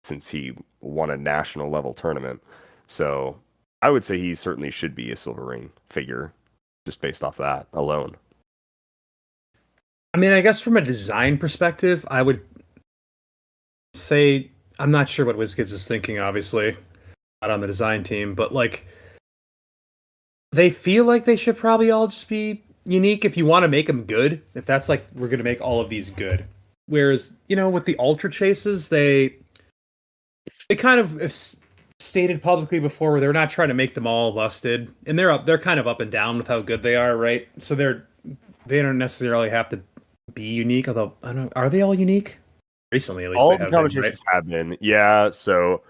since he won a national level tournament. So I would say he certainly should be a silver ring figure, just based off that alone. I mean, I guess from a design perspective, I would say I'm not sure what WizKids is thinking, obviously, not on the design team, but like they feel like they should probably all just be unique if you want to make them good. If that's like we're gonna make all of these good. Whereas, with the Ultra Chases, they kind of have stated publicly before where they're not trying to make them all busted, and they're kind of up and down with how good they are, right? So they don't necessarily have to be unique, although I don't know, are they all unique? Recently, at least All they the have been, right? conversations have been, yeah. So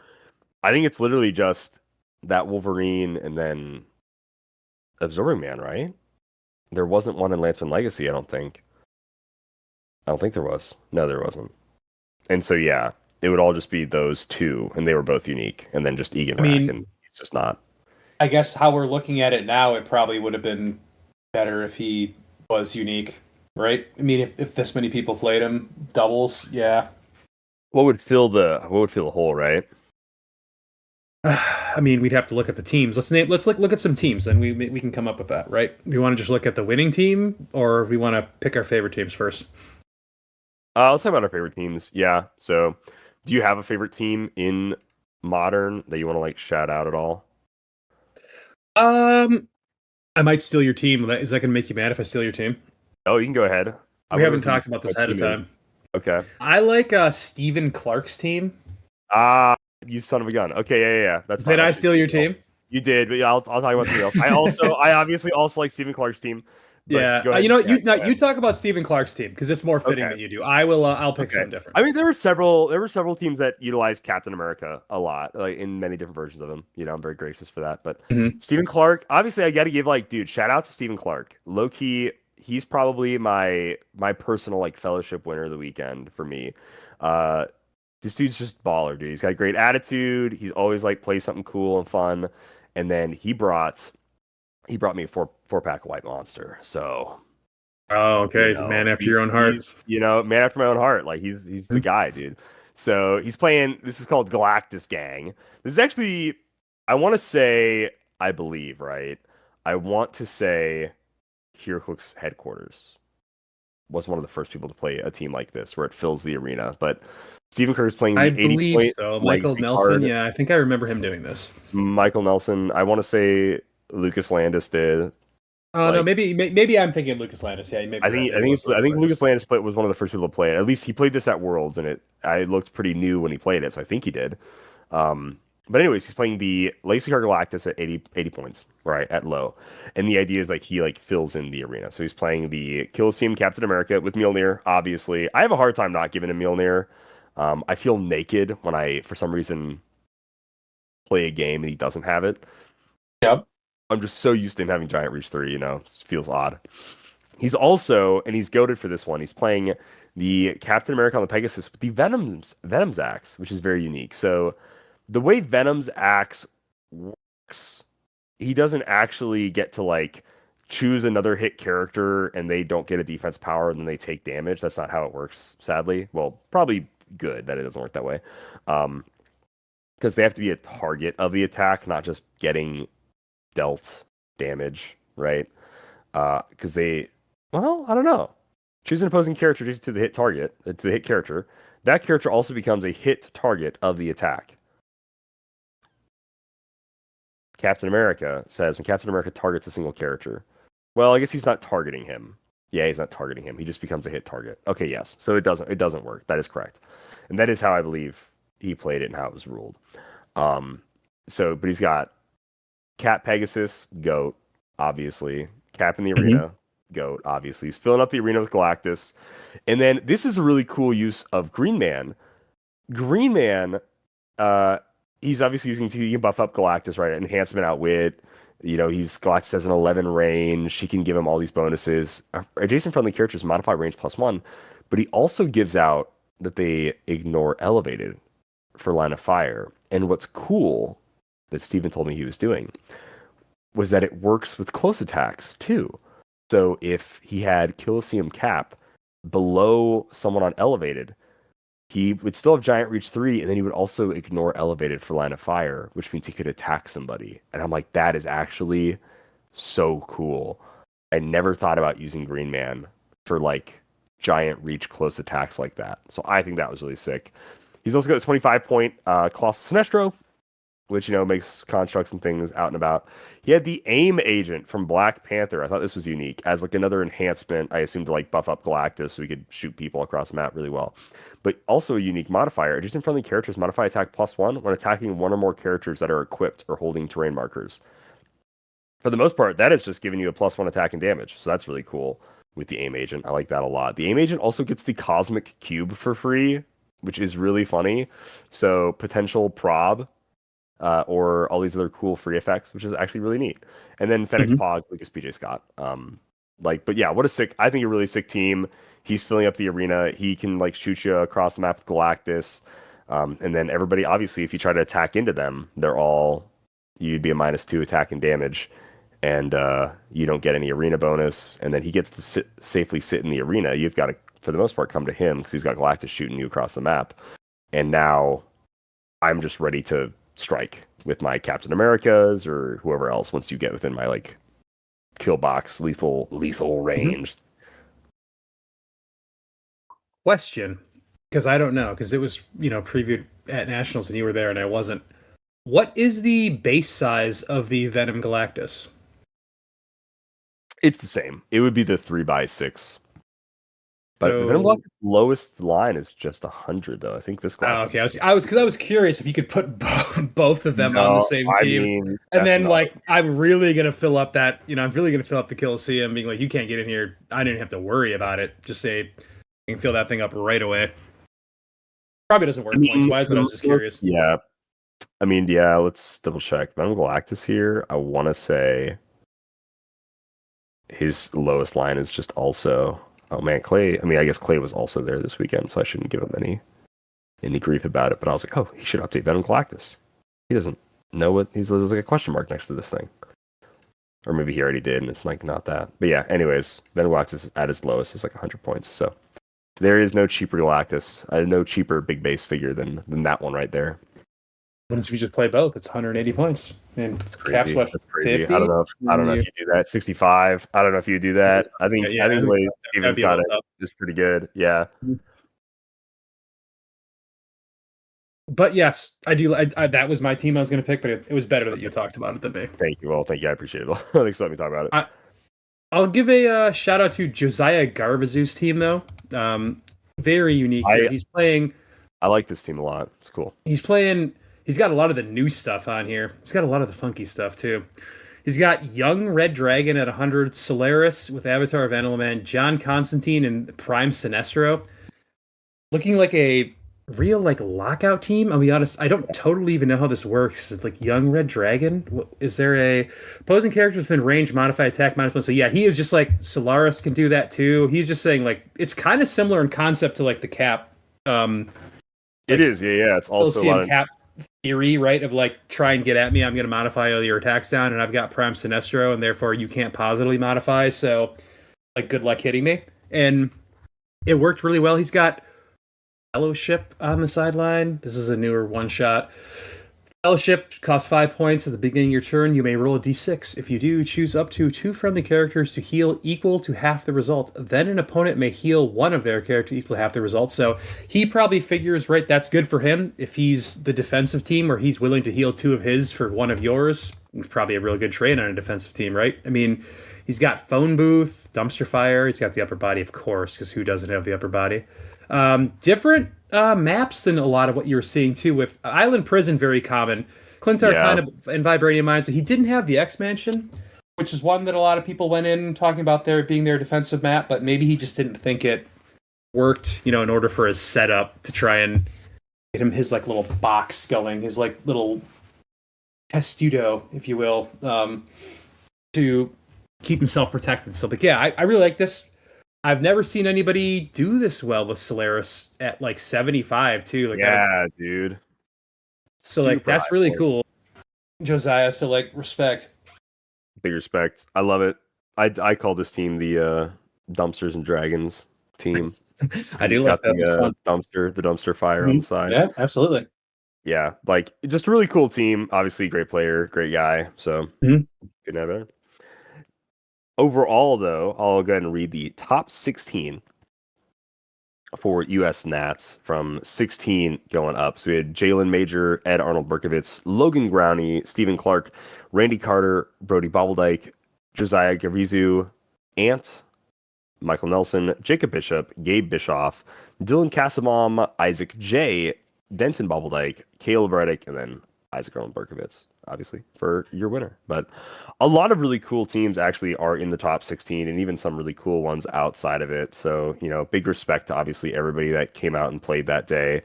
I think it's literally just that Wolverine and then Absorbing Man, right? There wasn't one in Lanceman Legacy, I don't think. I don't think there was. No, there wasn't. And so, yeah, it would all just be those two, and they were both unique, and then just Egan I Rack, mean, and it's just not. I guess how we're looking at it now, it probably would have been better if he was unique, right? I mean, if this many people played him doubles, yeah. What would fill the hole, right? I mean, we'd have to look at the teams. Let's look at some teams, then we can come up with that, right? Do you want to just look at the winning team, or we want to pick our favorite teams first? Let's talk about our favorite teams. Yeah. So, do you have a favorite team in Modern that you want to shout out at all? I might steal your team. Is that going to make you mad if I steal your team? Oh, you can go ahead. We haven't talked about this ahead of time. Okay. I like Stephen Clark's team. You son of a gun. Okay, yeah. That's fine. Did I steal your team? You did, but yeah, I'll talk about something else. I obviously also like Stephen Clark's team. Yeah, go ahead. you talk about Stephen Clark's team because it's more fitting that you do. I'll pick something different. I mean, there were several teams that utilized Captain America a lot, like in many different versions of him. I'm very gracious for that. But Stephen Clark, obviously, I got to give dude, shout out to Stephen Clark. Low key, he's probably my personal fellowship winner of the weekend for me. This dude's just baller, dude. He's got a great attitude. He's always plays something cool and fun. And then he brought me a four pack of White Monster. So, oh, okay, he's a man after your own heart. Man after my own heart. He's the guy, dude. So he's playing. This is called Galactus Gang. This is actually, I want to say, I believe, right? I want to say, HeroClix headquarters was one of the first people to play a team like this, where it fills the arena. But Stephen Kerr is playing the 80 believe point so. Michael Nelson, card. Yeah, I think I remember him doing this. Michael Nelson. I want to say Lucas Landis did. Oh no, maybe I'm thinking Lucas Landis. Yeah, maybe. I think Lucas Landis was one of the first people to play it. At least he played this at Worlds, and it looked pretty new when he played it. So I think he did. But anyways, he's playing the Legacy Card Galactus at 80 points, right, at low. And the idea is he fills in the arena. So he's playing the Kill Team Captain America with Mjolnir, obviously. I have a hard time not giving him Mjolnir. I feel naked when I, for some reason, play a game and he doesn't have it. Yep. I'm just so used to him having Giant Reach 3, it feels odd. He's also, and he's goated for this one, he's playing the Captain America on the Pegasus with the Venom's axe, which is very unique. So the way Venom's axe works, he doesn't actually get to choose another hit character and they don't get a defense power and then they take damage. That's not how it works, sadly. Well, probably good that it doesn't work that way. Because they have to be a target of the attack, not just getting dealt damage, right? Because I don't know. Choose an opposing character just to the hit target, to the hit character. That character also becomes a hit target of the attack. Captain America says when Captain America targets a single character. Well, I guess he's not targeting him. Yeah, he's not targeting him. He just becomes a hit target. Okay, yes. So it doesn't work. That is correct. And that is how I believe he played it and how it was ruled. But he's got Cap Pegasus, GOAT, obviously. Cap in the arena, GOAT, obviously. He's filling up the arena with Galactus. And then this is a really cool use of Green Man. Green Man he's obviously using he can buff up Galactus, right? Enhancement, outwit. Galactus has an 11 range. He can give him all these bonuses. Adjacent friendly characters modify range +1, but he also gives out that they ignore elevated for line of fire. And what's cool that Steven told me he was doing was that it works with close attacks too. So if he had Colosseum Cap below someone on elevated, he would still have Giant Reach 3, and then he would also ignore elevated for line of fire, which means he could attack somebody. And I'm like, that is actually so cool. I never thought about using Green Man for like giant reach close attacks like that. So I think that was really sick. He's also got a 25-point Colossal Sinestro, which, makes constructs and things out and about. He had the aim agent from Black Panther. I thought this was unique as like another enhancement, I assume, to like buff up Galactus so he could shoot people across the map really well. But also a unique modifier. Adjacent friendly characters modify attack +1 when attacking one or more characters that are equipped or holding terrain markers. For the most part, that is just giving you a +1 attack and damage. So that's really cool with the aim agent. I like that a lot. The aim agent also gets the Cosmic Cube for free, which is really funny. So potential prob, or all these other cool free effects, which is actually really neat. And then Fenix Pog, Lucas PJ Scott. But yeah, I think a really sick team. He's filling up the arena. He can like shoot you across the map with Galactus. And then everybody, obviously, if you try to attack into them, you'd be a -2 attack and damage. And you don't get any arena bonus. And then he gets to safely sit in the arena. You've got to, for the most part, come to him because he's got Galactus shooting you across the map. And now I'm just ready to strike with my Captain Americas or whoever else once you get within my like kill box lethal range. Question, because I don't know, because it was previewed at Nationals and you were there and I wasn't. What is the base size of the Venom Galactus? It's the same. It would be the 3x6. But So- the Venom Galactus lowest line is just 100 though. I think this Galactus. Okay, I was curious if you could put both of them on the same team, and then like I'm really gonna fill up that. I'm really gonna fill up the Colosseum, being like, you can't get in here. I didn't have to worry about it. Just say you can fill that thing up right away. Probably doesn't work points wise, but I was just curious. Yeah. Let's double check. Venom Galactus here, I want to say his lowest line is just also... Oh man, Clay. I guess Clay was also there this weekend, so I shouldn't give him any grief about it. But I was like, oh, he should update Venom Galactus. He doesn't know what... There's like a question mark next to this thing. Or maybe he already did, and it's like not that. But yeah, anyways, Venom Galactus at its lowest is like 100 points. So there is no cheaper Galactus. No cheaper big base figure than that one right there. Once we just play both, it's 180 points. And It's crazy. Cap's what, That's crazy. 50? I don't know if you do that. 65. I don't know if you do that. I think the way Steven's got it is pretty good. Yeah. But yes, I do. I that was my team I was going to pick, but it was better that you talked about it than me. Thank you. Well, thank you. I appreciate it. Thanks for letting me talk about it. I'll give a shout out to Josiah Garvazu's team though. Very unique. He's playing. I like this team a lot. It's cool. He's got a lot of the new stuff on here. He's got a lot of the funky stuff too. He's got Young Red Dragon at 100, Solaris with Avatar of Animal-Man, John Constantine, and Prime Sinestro. Looking like a real like lockout team. I'll be honest, I don't totally even know how this works. It's like Young Red Dragon. Is there a opposing character within range modify attack -1? So yeah, he is just like Solaris can do that too. He's just saying like it's kind of similar in concept to like the Cap. It is, yeah. It's also a lot of Cap theory, right? Of like, try and get at me. I'm going to modify all your attacks down, and I've got Prime Sinestro, and therefore you can't positively modify. So, like, good luck hitting me. And it worked really well. He's got Fellowship on the sideline. This is a newer one shot. Fellowship costs 5 points at the beginning of your turn. You may roll a d6. If you do, choose up to 2 friendly characters to heal equal to half the result. Then an opponent may heal one of their characters equal to half the result. So he probably figures, right, that's good for him. If he's the defensive team or he's willing to heal 2 of his for 1 of yours, it's probably a really good trade on a defensive team, right? I mean, he's got Phone Booth, Dumpster Fire. He's got the upper body, of course, because who doesn't have the upper body? Different maps than a lot of what you were seeing too, with Island Prison very common. Clintar kind of in Vibranium Mines, but he didn't have the X Mansion, which is one that a lot of people went in talking about there being their defensive map, but maybe he just didn't think it worked, in order for his setup to try and get him his like little box going, his like little testudo, if you will, to keep himself protected. So, but yeah, I really like this. I've never seen anybody do this well with Solaris at like 75 too. Like, Yeah, dude. so like Super that's high really point. cool, Josiah. So like respect. Big respect. I love it. I call this team the Dumpsters and Dragons team. I do It's like got that. It's fun. the dumpster fire on the side. Yeah, absolutely. Yeah, like just a really cool team. Obviously, great player, great guy. So Mhm. couldn't have better. Overall, though, I'll go ahead and read the top 16 for U.S. Nats from 16 going up. So we had Jalen Major, Ed Arnold Berkovitz, Logan Growney, Stephen Clark, Randy Carter, Brody Bobbledyke, Josiah Garizu, Ant, Michael Nelson, Jacob Bishop, Gabe Bischoff, Dylan Casamom, Isaac J, Denton Bobbledyke, Caleb Reddick, and then Isaac Arnold Berkovitz, obviously, for your winner. But a lot of really cool teams actually are in the top 16, and even some really cool ones outside of it. So, big respect to obviously everybody that came out and played that day.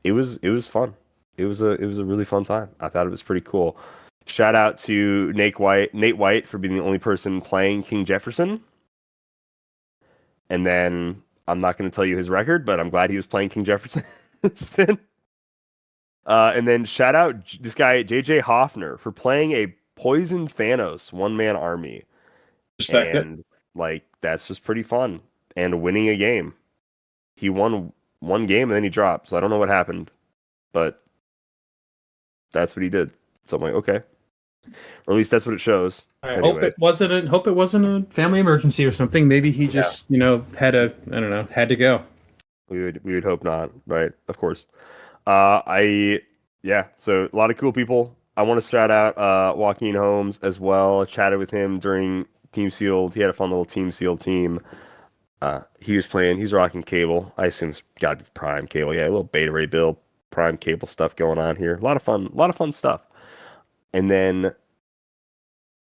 It was fun. It was a really fun time. I thought it was pretty cool. Shout out to Nate White for being the only person playing King Jefferson. And then I'm not going to tell you his record, but I'm glad he was playing King Jefferson. And then shout out this guy, JJ Hoffner, for playing a Poison Thanos one-man army. Respect it. And, like, that's just pretty fun. And winning a game. He won one game and then he dropped. So I don't know what happened. But that's what he did. So I'm like, okay. Or at least that's what it shows. I Anyway. hope it wasn't a family emergency or something. Maybe he just, had to go. We would hope not, right? Of course. So a lot of cool people. I want to shout out Joaquin Holmes as well. I chatted with him during Team Sealed. He had a fun little Team Sealed team. He's rocking cable. I assume it's got to be Prime cable. Yeah, a little Beta Ray build, Prime cable stuff going on here. A lot of fun stuff. And then,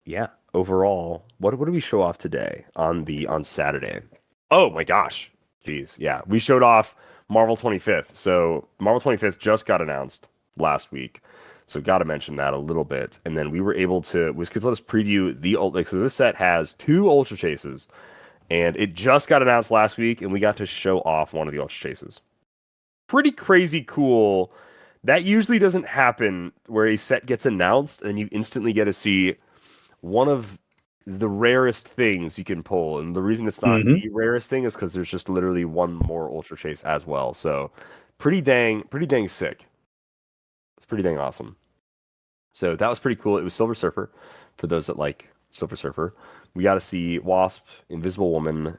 yeah, overall, what do we show off today on Saturday? Oh my gosh. Jeez. Yeah. We showed off Marvel 25th. So Marvel 25th just got announced last week. So got to mention that a little bit. And then we were able to, WizKids let us preview so this set has 2 Ultra Chases. And it just got announced last week, and we got to show off one of the Ultra Chases. Pretty crazy cool. That usually doesn't happen where a set gets announced and you instantly get to see one of the rarest things you can pull. And the reason it's not the rarest thing is because there's just literally one more Ultra Chase as well. So pretty dang sick. It's pretty dang awesome. So that was pretty cool. It was Silver Surfer for those that like Silver Surfer. We got to see Wasp, Invisible Woman,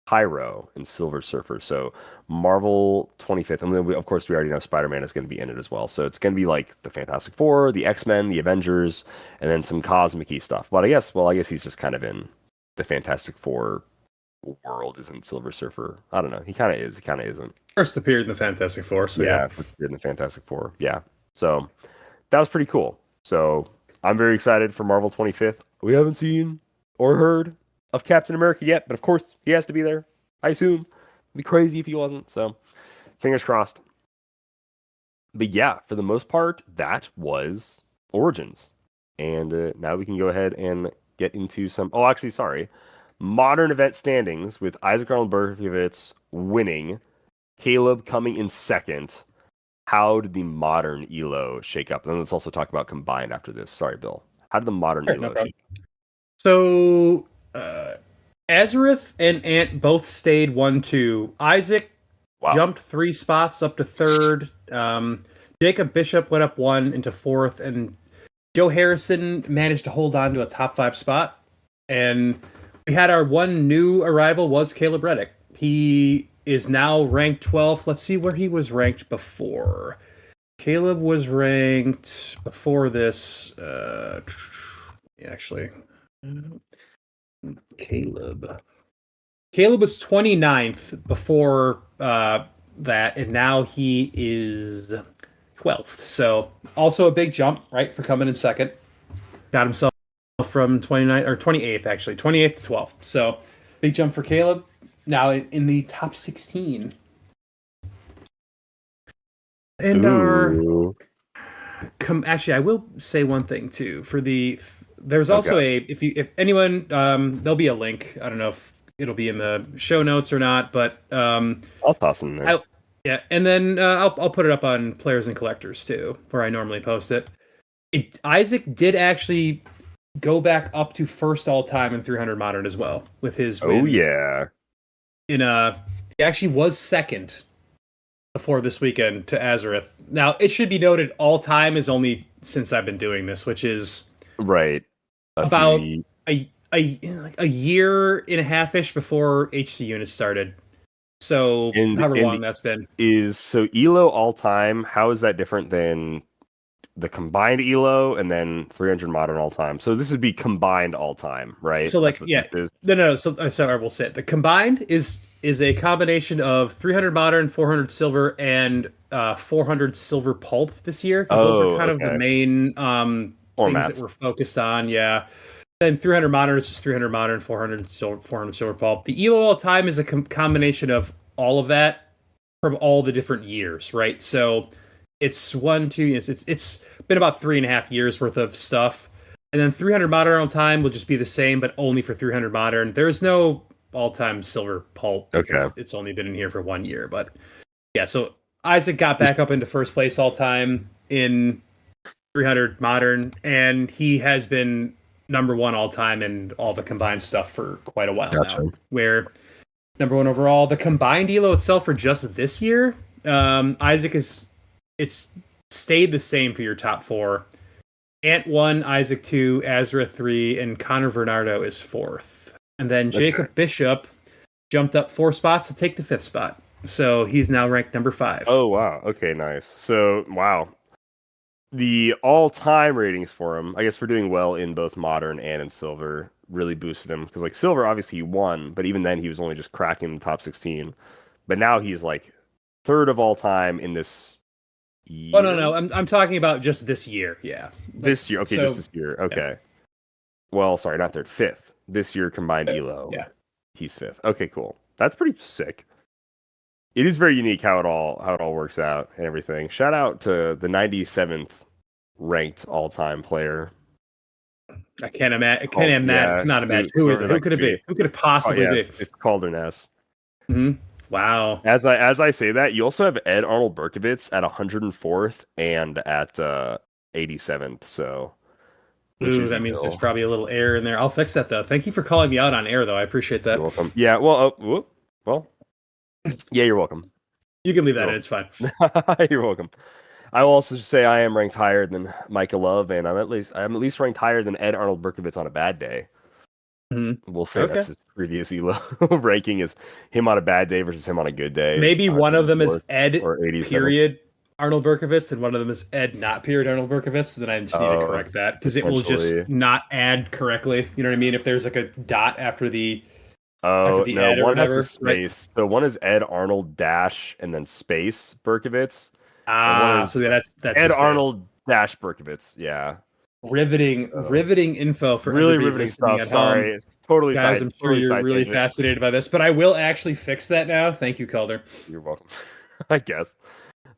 Pyro, and Silver Surfer. So Marvel 25th. And then of course we already know Spider-Man is going to be in it as well. So it's going to be like the Fantastic Four, the X-Men, the Avengers, and then some cosmic-y stuff. But I guess he's just kind of in the Fantastic Four world, isn't Silver Surfer? I don't know. He kind of is. He kind of isn't. First appeared in the Fantastic Four. So yeah. In the Fantastic Four. Yeah. So that was pretty cool. So I'm very excited for Marvel 25th. We haven't seen or heard of Captain America yet, but of course he has to be there. I assume it'd be crazy if he wasn't. So fingers crossed. But yeah, for the most part, that was Origins, and now we can go ahead and get into some. Oh, actually, sorry, modern event standings with Isaac Arnold Berkovitz winning, Caleb coming in second. How did the modern ELO shake up? And then let's also talk about combined after this. Sorry, Bill. How did the modern ELO shake up? So, Azareth and Ant both stayed 1-2. Isaac jumped 3 spots up to third. Jacob Bishop went up 1 into fourth, and Joe Harrison managed to hold on to a top 5 spot. And we had our one new arrival was Caleb Reddick. He is now ranked 12th. Let's see where he was ranked before. Caleb was ranked before this. Caleb was 29th before that, and now he is 12th. So also a big jump, right, for coming in second. Got himself from 29th or 28th actually, 28th to 12th. So big jump for Caleb. Now in the top 16. And Ooh. actually, I will say one thing too. There's also Okay. if anyone there'll be a link. I don't know if it'll be in the show notes or not, but I'll toss them in there. I yeah, and then I'll put it up on Players and Collectors too, where I normally post it. Isaac did actually go back up to first all time in 300 modern as well with his Oh win yeah. in he actually was second before this weekend to Azareth. Now, it should be noted all time is only since I've been doing this, which is Right. A about few. a year and a half ish before HC units started. So however And long that's been. is so ELO all time. How is that different than the combined ELO and then 300 modern all time? So this would be combined all time, right? So That's like what yeah, this is. no. So I will say it. The combined is a combination of 300 modern, 400 silver, and 400 silver pulp this year because those are Oh, kind of the okay. main things that Formats. we're focused on. Yeah. Then 300 modern is just 300 modern, 400 silver, 400 silver pulp. The ELO all time is a combination of all of that from all the different years, right? So it's it's been about 3.5 years worth of stuff. And then 300 modern all time will just be the same, but only for 300 modern. There's no all time silver pulp Okay. because it's only been in here for 1 year. But yeah, so Isaac got back up into first place all time in 300 modern, and he has been number one all time in all the combined stuff for quite a while Gotcha. now. Where number one overall, the combined elo itself for just this year, Isaac it's stayed the same for your top four. Ant 1, Isaac 2, Azra 3, and Connor Bernardo is fourth. And then Jacob Bishop jumped up 4 spots to take the fifth spot. So he's now ranked number 5. Oh wow. Okay, nice. So wow. The all-time ratings for him, I guess, for doing well in both modern and in silver, really boosted him because like silver, obviously he won, but even then he was only just cracking the top 16. But now he's like third of all time in this Oh year. no, I'm talking about just this year. Yeah, This year, okay, so, just this year. Okay. Yeah. Well, sorry, not third, fifth. This year combined ELO. Yeah, He's fifth. Okay, cool. That's pretty sick. It is very unique how it all works out and everything. Shout out to the 97th ranked all-time player. I can't imagine. Yeah, Cannot imagine. Who is whoever it? that Who could it be. be? Who could it Oh possibly yeah, be? it's Calder Ness. Mm-hmm. Wow. As I say that, you also have Ed Arnold Berkovitz at 104th and at 87th. So, which Ooh, is that means there's ill. probably a little error in there. I'll fix that though. Thank you for calling me out on air though. I appreciate that. You're welcome. Yeah. Well. Well. Yeah. You're welcome. You can leave that in. It's fine. You're welcome. I will also say I am ranked higher than Micah Love, and I'm at least ranked higher than Ed Arnold Berkovitz on a bad day. Mm-hmm. We'll say Okay. that's his previous ELO ranking is him on a bad day versus him on a good day. Maybe one of them is Ed or 87th. period Arnold Berkovitz, and one of them is Ed not period Arnold Berkovitz. Then I just need to correct that because it will just not add correctly. You know what I mean? If there's like a dot after the no, ad or one has whatever, a space. So one is Ed Arnold dash and then space Berkovitz. So that's Ed Arnold dash Berkovitz. Yeah. Riveting info for really everybody riveting listening stuff. at Sorry, home. it's totally Guys, I'm sure you're really tangent. fascinated by this, but I will actually fix that now. Thank you, Calder. You're welcome. I guess.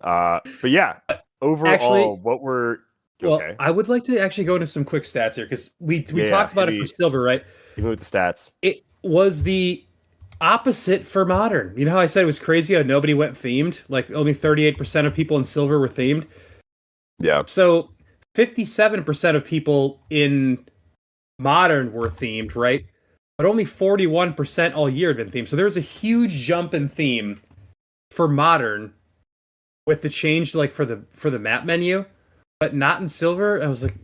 But yeah, overall, actually, what were well, I would like to actually go into some quick stats here because we talked about it for silver, right? Even with the stats, it was the opposite for modern. You know how I said it was crazy how nobody went themed? Like only 38% of people in silver were themed. Yeah. So 57% of people in modern were themed, right? But only 41% all year had been themed. So there was a huge jump in theme for modern with the change like for the map menu, but not in silver. I was like,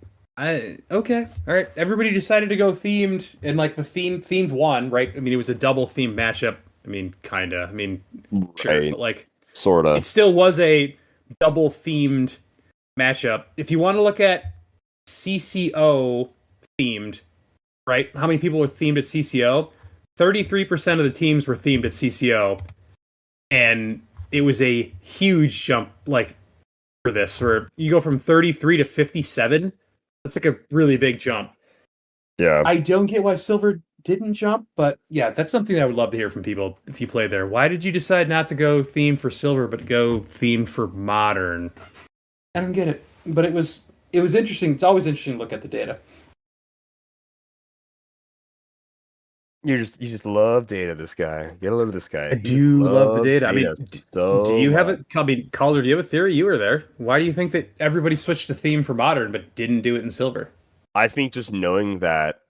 okay, all right. Everybody decided to go themed, and like the themed one, right? I mean, it was a double themed matchup. I mean, kinda. I mean, sure, but like, sorta. It still was a double themed matchup. If you want to look at CCO themed, right? How many people were themed at CCO? 33% of the teams were themed at CCO, and it was a huge jump, like for this, where you go from 33 to 57. That's like a really big jump. Yeah. I don't get why silver didn't jump, but yeah, that's something that I would love to hear from people if you play there. Why did you decide not to go theme for silver, but go theme for modern? I don't get it, but it was interesting. It's always interesting to look at the data. You just love data. This guy, get a load of this guy. I He just do love the loves data. I data mean, do so you have much. a, I mean, Calder, do you have a theory? You were there. Why do you think that everybody switched to theme for modern but didn't do it in silver? I think just knowing that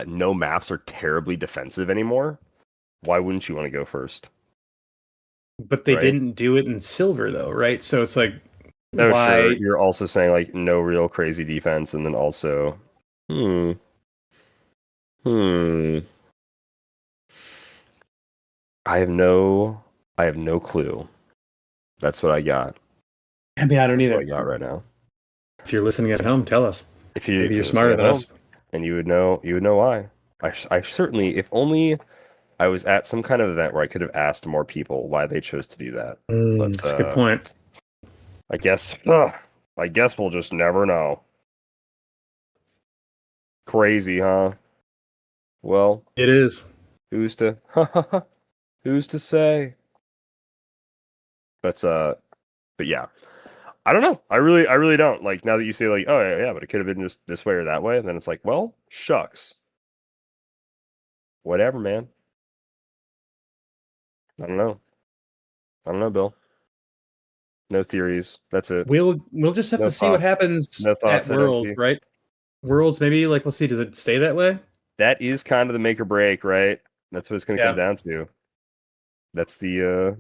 no maps are terribly defensive anymore, why wouldn't you want to go first? But they Right? didn't do it in silver though, right? So it's like, Oh, sure. why? You're also saying like no real crazy defense, and then also, hmm, hmm. I have no, I have no clue. That's what I got. I mean, I don't That's what I either. got right now. If you're listening at home, tell us. If Maybe you're you're listening smarter at than home, us. and you would know why. I certainly, if only I was at some kind of event where I could have asked more people why they chose to do that. But That's a good point. I guess, I guess we'll just never know. Crazy, huh? Well, It is. who's to, who's to say? But but yeah, I don't know. I really don't. Like now that you say like, oh yeah, but it could have been just this way or that way, and then it's like, well, shucks, whatever, man. I don't know. I don't know, Bill. No theories. That's it. We'll just have No to see what thoughts. happens No at thoughts. I don't Worlds, see. right? Worlds, maybe like we'll see. Does it stay that way? That is kind of the make or break, right? That's what it's going to come Yeah. down to. That's the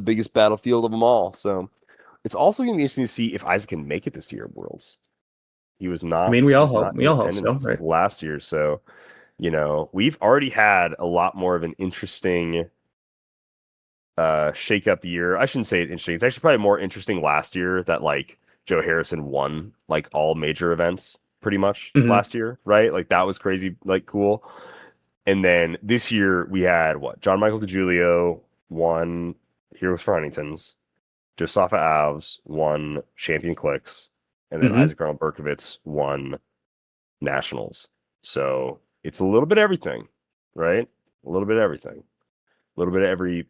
biggest battlefield of them all. So it's also going to be interesting to see if Isaac can make it this year at Worlds. He was I mean, not we in all hope so, attendance right? last year, so we've already had a lot more of an interesting shake up year. I shouldn't say it interesting. It's actually probably more interesting last year that like Joe Harrison won like all major events pretty much Hmm. last year, right? Like that was crazy, like cool. And then this year we had what? John Michael DiGiulio won Heroes for Huntington's. Josafa Alves won Champion Clicks. And then Hmm. Isaac Arnold Berkovitz won Nationals. So it's a little bit of everything, right? A little bit of everything. A little bit of every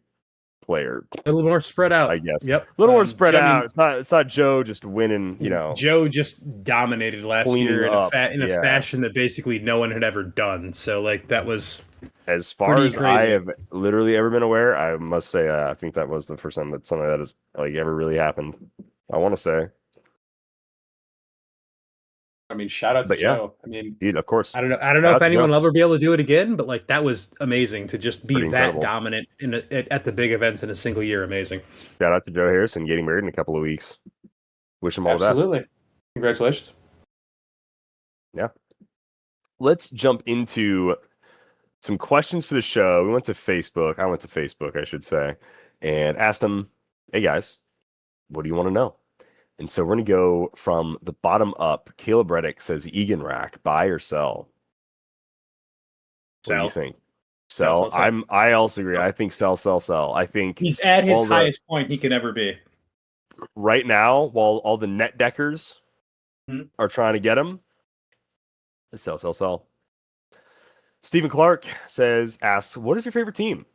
player, A little more spread I out. guess. Yep. A little more spread I out. mean, It's not Joe just winning, Joe just dominated last cleaning year up. in a Yeah. fashion that basically no one had ever done. So like that was As far pretty as I crazy. have literally ever been aware, I must say I think that was the first time that something like that has like ever really happened. I want to say. I mean, shout out to But yeah, Joe. I mean, dude, of course. I don't know Shout if out to anyone Joe. will ever be able to do it again, but like that was amazing to just be Pretty that incredible. dominant at the big events in a single year. Amazing. Shout out to Joe Harrison getting married in a couple of weeks. Wish him all the best. Absolutely. Congratulations. Yeah. Let's jump into some questions for the show. We went to Facebook. I went to Facebook, I should say, and asked them, hey guys, what do you want to know? And so we're going to go from the bottom up. Caleb Reddick says Egan Rack, buy or sell? What do you Sell. think? Sell, Sell. sell, sell. I also agree. I think sell, sell, sell. I think He's at his all the highest point he can ever be. right now, while all the net deckers Mhm. are trying to get him, sell, sell, sell. Stephen Clark asks, what is your favorite team?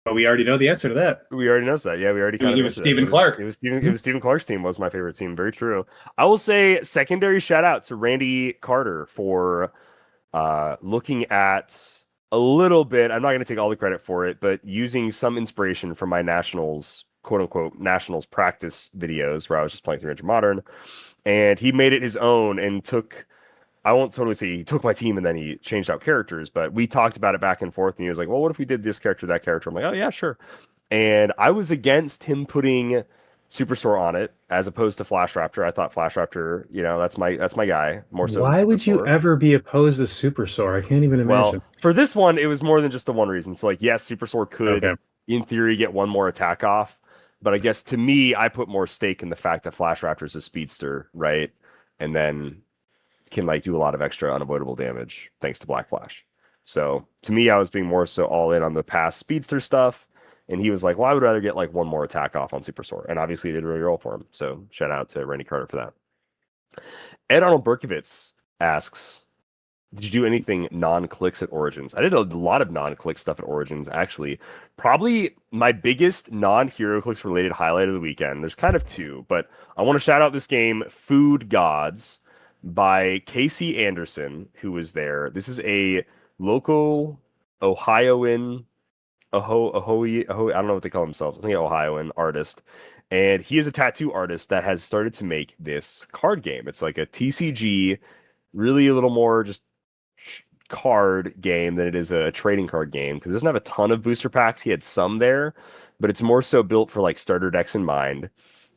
But we already know the answer to that. We already know that. Yeah, we already kind of It was answered that. Stephen Clark. It was Stephen Clark's team was my favorite team. Very true. I will say secondary shout out to Randy Carter for looking at a little bit. I'm not going to take all the credit for it, but using some inspiration from my nationals, quote unquote, nationals practice videos where I was just playing 300 modern, and he made it his own and took. I won't totally say he took my team and then he changed out characters, but we talked about it back and forth, and he was like, "Well, what if we did this character, that character?" I'm like, "Oh yeah, sure." And I was against him putting Superstore on it as opposed to Flash Raptor. I thought Flash Raptor, that's my guy more so than Why would you Superstore. ever be opposed to Super Sore? I can't even Well, imagine. for this one, it was more than just the one reason. So like, yes, Superstore could, Okay. in theory, get one more attack off, but I guess to me, I put more stake in the fact that Flash Raptor is a speedster, right? And then can like do a lot of extra unavoidable damage thanks to Black Flash. So to me, I was being more so all in on the past speedster stuff. And he was like, well, I would rather get like one more attack off on Superstore. And obviously it did really roll for him. So shout out to Randy Carter for that. Ed Arnold Berkovitz asks, Did you do anything non-clicks at Origins? I did a lot of non-click stuff at Origins, actually. Probably my biggest non-HeroClix related highlight of the weekend. There's kind of two, but I want to shout out this game, Food Gods, by Casey Anderson, who was there. This is a local Ohioan, I don't know what they call themselves. I think Ohioan artist. And he is a tattoo artist that has started to make this card game. It's like a TCG, really a little more just card game than it is a trading card game because it doesn't have a ton of booster packs. He had some there, but it's more so built for like starter decks in mind.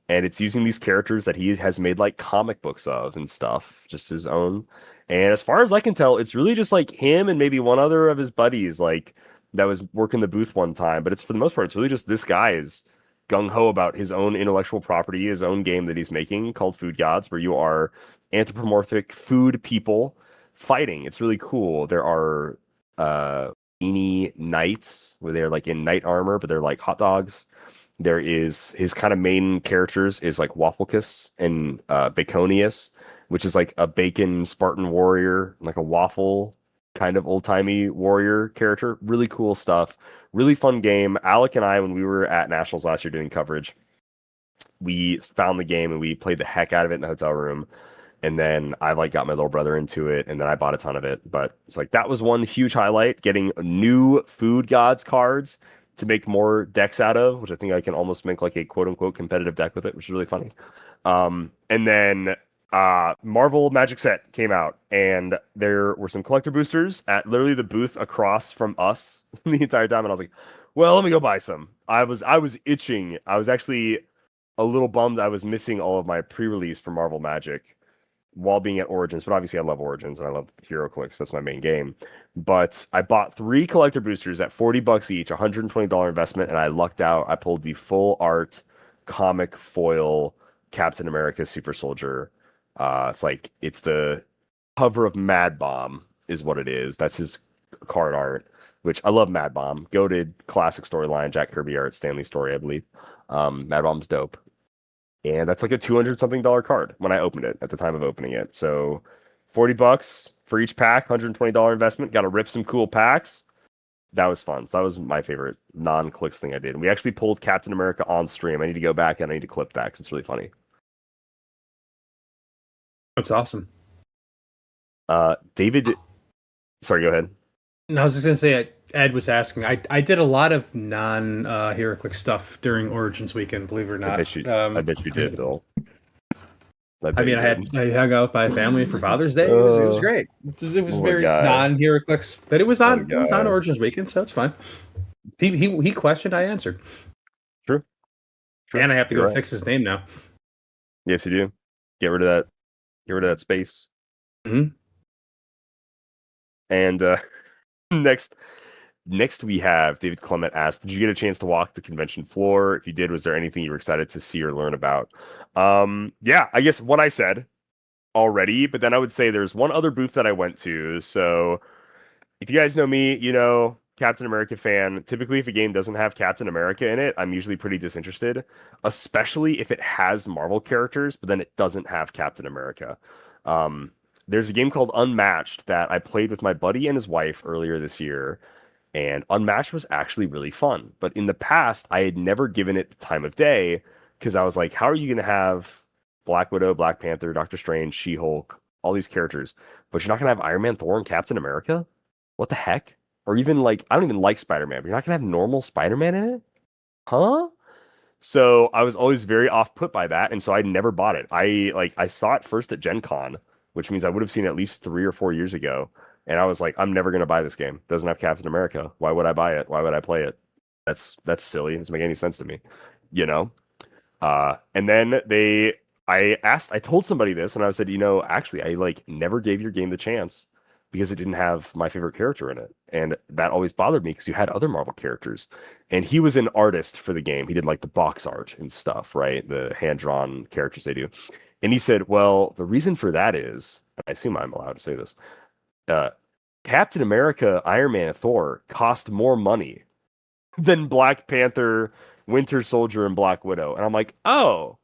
And it's using these characters that he has made like comic books of and stuff, just his own. And as far as I can tell, it's really just like him and maybe one other of his buddies, like that was working the booth one time. But it's for the most part, it's really just this guy is gung ho about his own intellectual property, his own game that he's making called Food Gods, where you are anthropomorphic food people fighting. It's really cool. There are beanie knights where they're like in knight armor, but they're like hot dogs. There is his kind of main characters is like Wafflecus and Baconius, which is like a bacon Spartan warrior, like a waffle kind of old timey warrior character. Really cool stuff. Really fun game. Alec and I, when we were at Nationals last year doing coverage, we found the game and we played the heck out of it in the hotel room. And then I like got my little brother into it, and then I bought a ton of it. But it's like that was one huge highlight, getting new Food Gods cards to make more decks out of, which I think I can almost make like a quote unquote competitive deck with it, which is really funny. And then Marvel Magic Set came out, and there were some collector boosters at literally the booth across from us the entire time, and I was like, well, let me go buy some. I was itching. I was actually a little bummed I was missing all of my pre-release for Marvel Magic while being at Origins, but obviously I love Origins and I love HeroClix. That's my main game. But I bought 3 collector boosters at $40 each, $120 investment, and I lucked out. I pulled the full art comic foil Captain America Super Soldier. It's the cover of Mad Bomb is what it is. That's his card art, which I love. Mad Bomb, goated classic storyline, Jack Kirby art, Stanley story, I believe. Mad Bomb's dope. And that's like a $200 something card when I opened it at the time of opening it. So $40 for each pack, $120 investment. Got to rip some cool packs. That was fun. So that was my favorite non-clicks thing I did. And we actually pulled Captain America on stream. I need to go back and I need to clip that because it's really funny. That's awesome. David, sorry, go ahead. No, I was just gonna say, Ed was asking. I did a lot of non HeroClix stuff during Origins weekend. Believe it or not, I bet you did, Bill. I hung out with my family for Father's Day. It was great. It was very non HeroClix, but it was on Origins weekend, so it's fine. He questioned, I answered. True. And I have to go fix his name now. Yes, you do. Get rid of that space. Mm-hmm. And next we have David Clement asked, did you get a chance to walk the convention floor? If you did, was there anything you were excited to see or learn about? Yeah, I guess what I said already, but then I would say there's one other booth that I went to. So if you guys know me, you know, Captain America fan. Typically, if a game doesn't have Captain America in it, I'm usually pretty disinterested, especially if it has Marvel characters, but then it doesn't have Captain America. There's a game called Unmatched that I played with my buddy and his wife earlier this year, and Unmatched was actually really fun. But in the past, I had never given it the time of day because I was like, how are you going to have Black Widow, Black Panther, Doctor Strange, She-Hulk, all these characters, but you're not going to have Iron Man, Thor, and Captain America? What the heck? Or even like, I don't even like Spider-Man, but you're not going to have normal Spider-Man in it? Huh? So I was always very off-put by that, and so I never bought it. I saw it first at Gen Con, which means I would have seen it at least 3 or 4 years ago. And I was like, I'm never going to buy this game. It doesn't have Captain America. Why would I buy it? Why would I play it? That's silly. It doesn't make any sense to me, you know? And then I told somebody this and I said, you know, actually, I like never gave your game the chance because it didn't have my favorite character in it. And that always bothered me because you had other Marvel characters. And he was an artist for the game. He did like the box art and stuff, right? The hand-drawn characters they do. And he said, well, the reason for that is, and I assume I'm allowed to say this, Captain America, Iron Man, and Thor cost more money than Black Panther, Winter Soldier, and Black Widow. And I'm like, oh,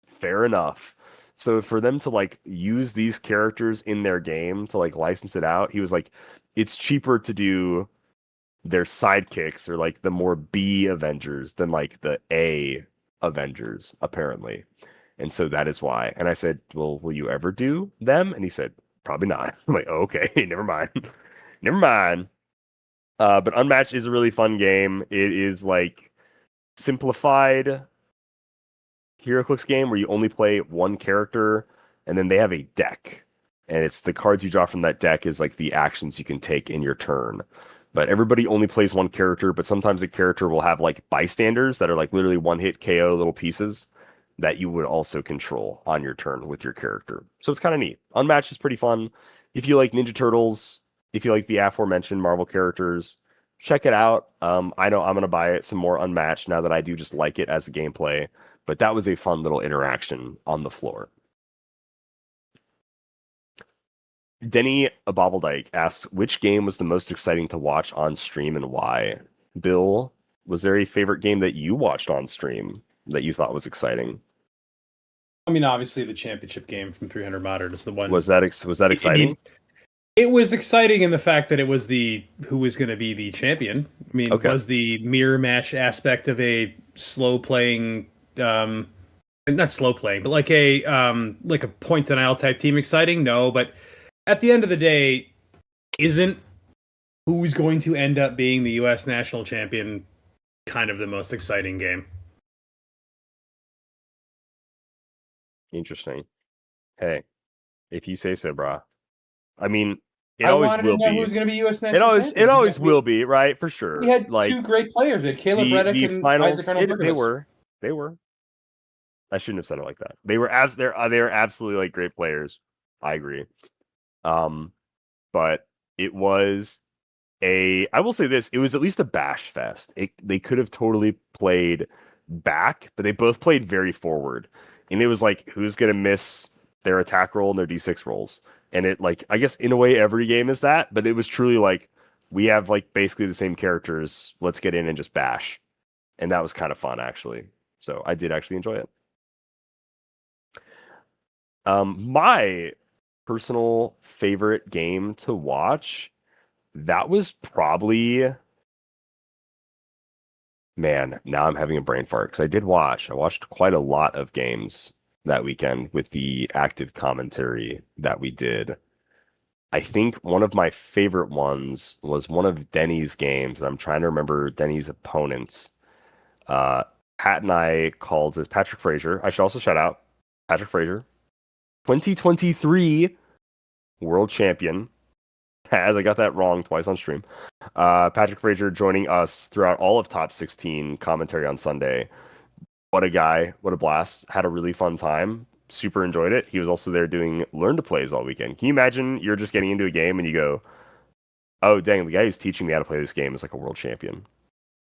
fair enough. So for them to like use these characters in their game to like license it out, he was like, it's cheaper to do their sidekicks or like the more B Avengers than like the A Avengers, apparently. And so that is why. And I said, well, will you ever do them? And he said, probably not. I'm like, oh, okay, never mind. Never mind. But Unmatched is a really fun game. It is like simplified HeroClix game where you only play one character and then they have a deck. And it's the cards you draw from that deck is like the actions you can take in your turn. But everybody only plays one character, but sometimes a character will have like bystanders that are like literally one hit KO little pieces that you would also control on your turn with your character. So it's kind of neat. Unmatched is pretty fun. If you like Ninja Turtles, if you like the aforementioned Marvel characters, check it out. I know I'm going to buy some more Unmatched now that I do just like it as a gameplay. But that was a fun little interaction on the floor. Denny Bobbledyke asks, which game was the most exciting to watch on stream and why? Bill, was there a favorite game that you watched on stream that you thought was exciting? I mean, obviously the championship game from 300 Modern is the one. Was that exciting? I mean, it was exciting in the fact that it was who was going to be the champion. I mean, was the mirror match aspect of a slow playing, not slow playing, but like a point denial type team exciting? No, but at the end of the day, isn't who's going to end up being the U.S. national champion kind of the most exciting game? Interesting. Hey, if you say so, brah. I mean, it I always wanted will to know be. who's going to be U.S. national champion. It always will be, right? For sure. We had like, two great players. We had Caleb Reddick and finals, Isaac Arnold. They were. I shouldn't have said it like that. They were absolutely like great players. I agree. But it was I will say this, it was at least a bash fest. They could have totally played back, but they both played very forward. And it was like, who's going to miss their attack roll and their D6 rolls? And it like, I guess in a way every game is that, but it was truly like, we have like basically the same characters. Let's get in and just bash. And that was kind of fun actually. So I did actually enjoy it. My personal favorite game to watch, that was probably, man, now I'm having a brain fart because I watched quite a lot of games that weekend with the active commentary that we did. I think one of my favorite ones was one of Denny's games, and I'm trying to remember Denny's opponents. Pat and I called this Patrick Frazier. I should also shout out Patrick Frazier, 2023 world champion. As I got that wrong twice on stream. Patrick Frazier joining us throughout all of top 16 commentary on Sunday. What a guy. What a blast. Had a really fun time. Super enjoyed it. He was also there doing learn to plays all weekend. Can you imagine you're just getting into a game and you go, oh, dang, the guy who's teaching me how to play this game is like a world champion.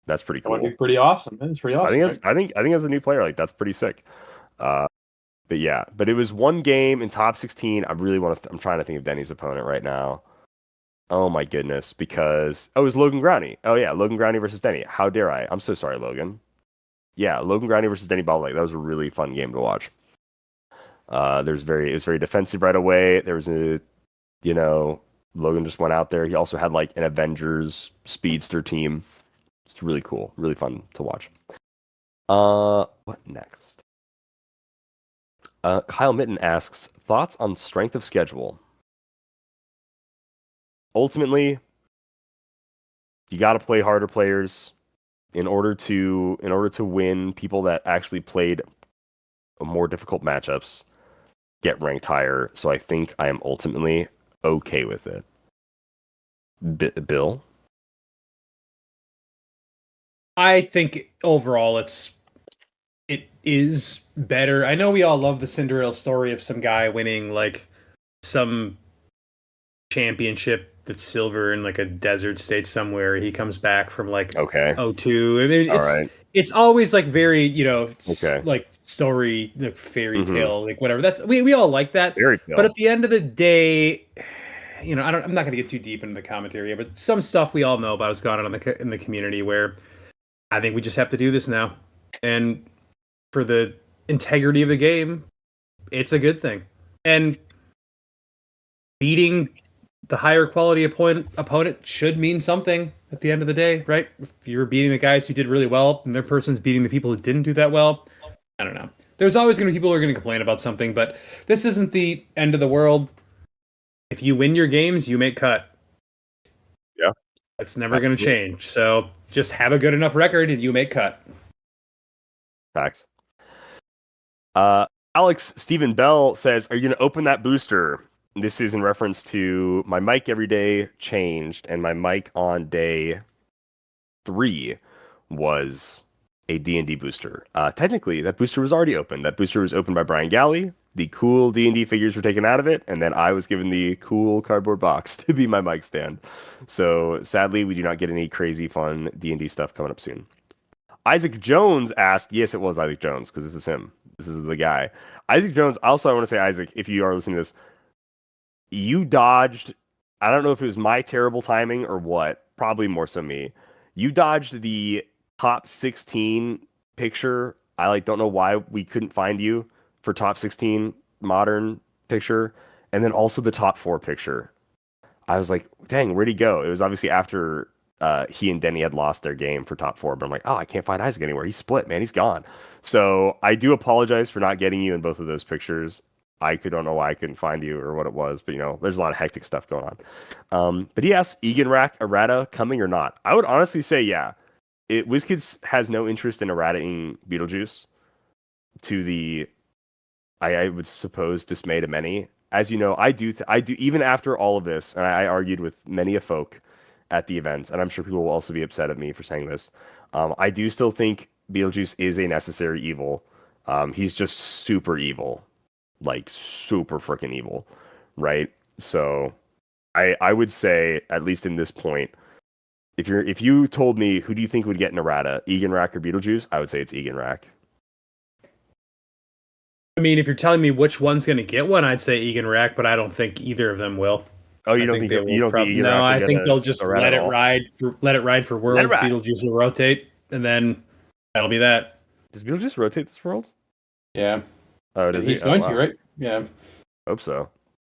That's pretty cool. That would be pretty awesome. That's pretty awesome. I think as a new player, like that's pretty sick. But yeah, but it was one game in top 16. I'm trying to think of Denny's opponent right now. Oh my goodness, because it was Logan Growney. Oh yeah, Logan Growney versus Denny. How dare I? I'm so sorry, Logan. Yeah, Logan Growney versus Denny Ballleg. That was a really fun game to watch. It was very defensive right away. There was Logan just went out there. He also had like an Avengers speedster team. It's really cool, really fun to watch. What next? Kyle Mitten asks, thoughts on strength of schedule? Ultimately, you got to play harder players in order to win. People that actually played more difficult matchups get ranked higher. So I think I am ultimately okay with it. Bill? I think overall it is better. I know we all love the Cinderella story of some guy winning like some championship that's silver in like a desert state somewhere. He comes back from like 02. I mean, it's always like very, like story, like fairy tale, like whatever. That's we all like that. But at the end of the day, I'm not going to get too deep into the commentary, but some stuff we all know about has gone on in the community where I think we just have to do this now. And for the integrity of the game, it's a good thing. And beating the higher quality opponent should mean something at the end of the day, right? If you're beating the guys who did really well and their person's beating the people who didn't do that well, I don't know. There's always going to be people who are going to complain about something, but this isn't the end of the world. If you win your games, you make cut. Yeah. That's never going to change. So just have a good enough record and you make cut. Facts. Alex Stephen Bell says, "Are you going to open that booster?" This is in reference to my mic every day changed, and my mic on day 3 was a D&D booster. Technically, that booster was already open. That booster was opened by Brian Galley. The cool D&D figures were taken out of it, and then I was given the cool cardboard box to be my mic stand. So sadly, we do not get any crazy fun D&D stuff coming up soon. Isaac Jones asked, yes, it was Isaac Jones, because this is him. This is the guy. Isaac Jones, also I want to say, Isaac, if you are listening to this, you dodged, I don't know if it was my terrible timing or what, probably more so me. You dodged the top 16 picture. I don't know why we couldn't find you for top 16 modern picture, and then also the top 4 picture. I was like, dang, where'd he go? It was obviously after he and Denny had lost their game for top 4, but I'm like, oh, I can't find Isaac anywhere. He's split, man. He's gone. So I do apologize for not getting you in both of those pictures. I don't know why I couldn't find you or what it was, but there's a lot of hectic stuff going on. But he asked, Egan Rack errata coming or not? I would honestly say, yeah. WizKids has no interest in errataing Beetlejuice to the, I would suppose, dismay to many. As you know, I do even after all of this, and I argued with many a folk at the events, and I'm sure people will also be upset at me for saying this. I do still think Beetlejuice is a necessary evil. He's just super evil. Like super freaking evil, right? So I would say, at least in this point, if you told me who do you think would get an errata, Egan Rack or Beetlejuice, I would say it's Egan Rack. I mean, if you're telling me which one's going to get one, I'd say Egan Rack, but I don't think either of them will. Oh, you don't think Egan Rack? No, I think they'll just let it ride for Worlds. Beetlejuice will rotate, and then that'll be that. Does Beetlejuice rotate this World? Yeah. Oh, does he? He's going to, right? Yeah. Hope so.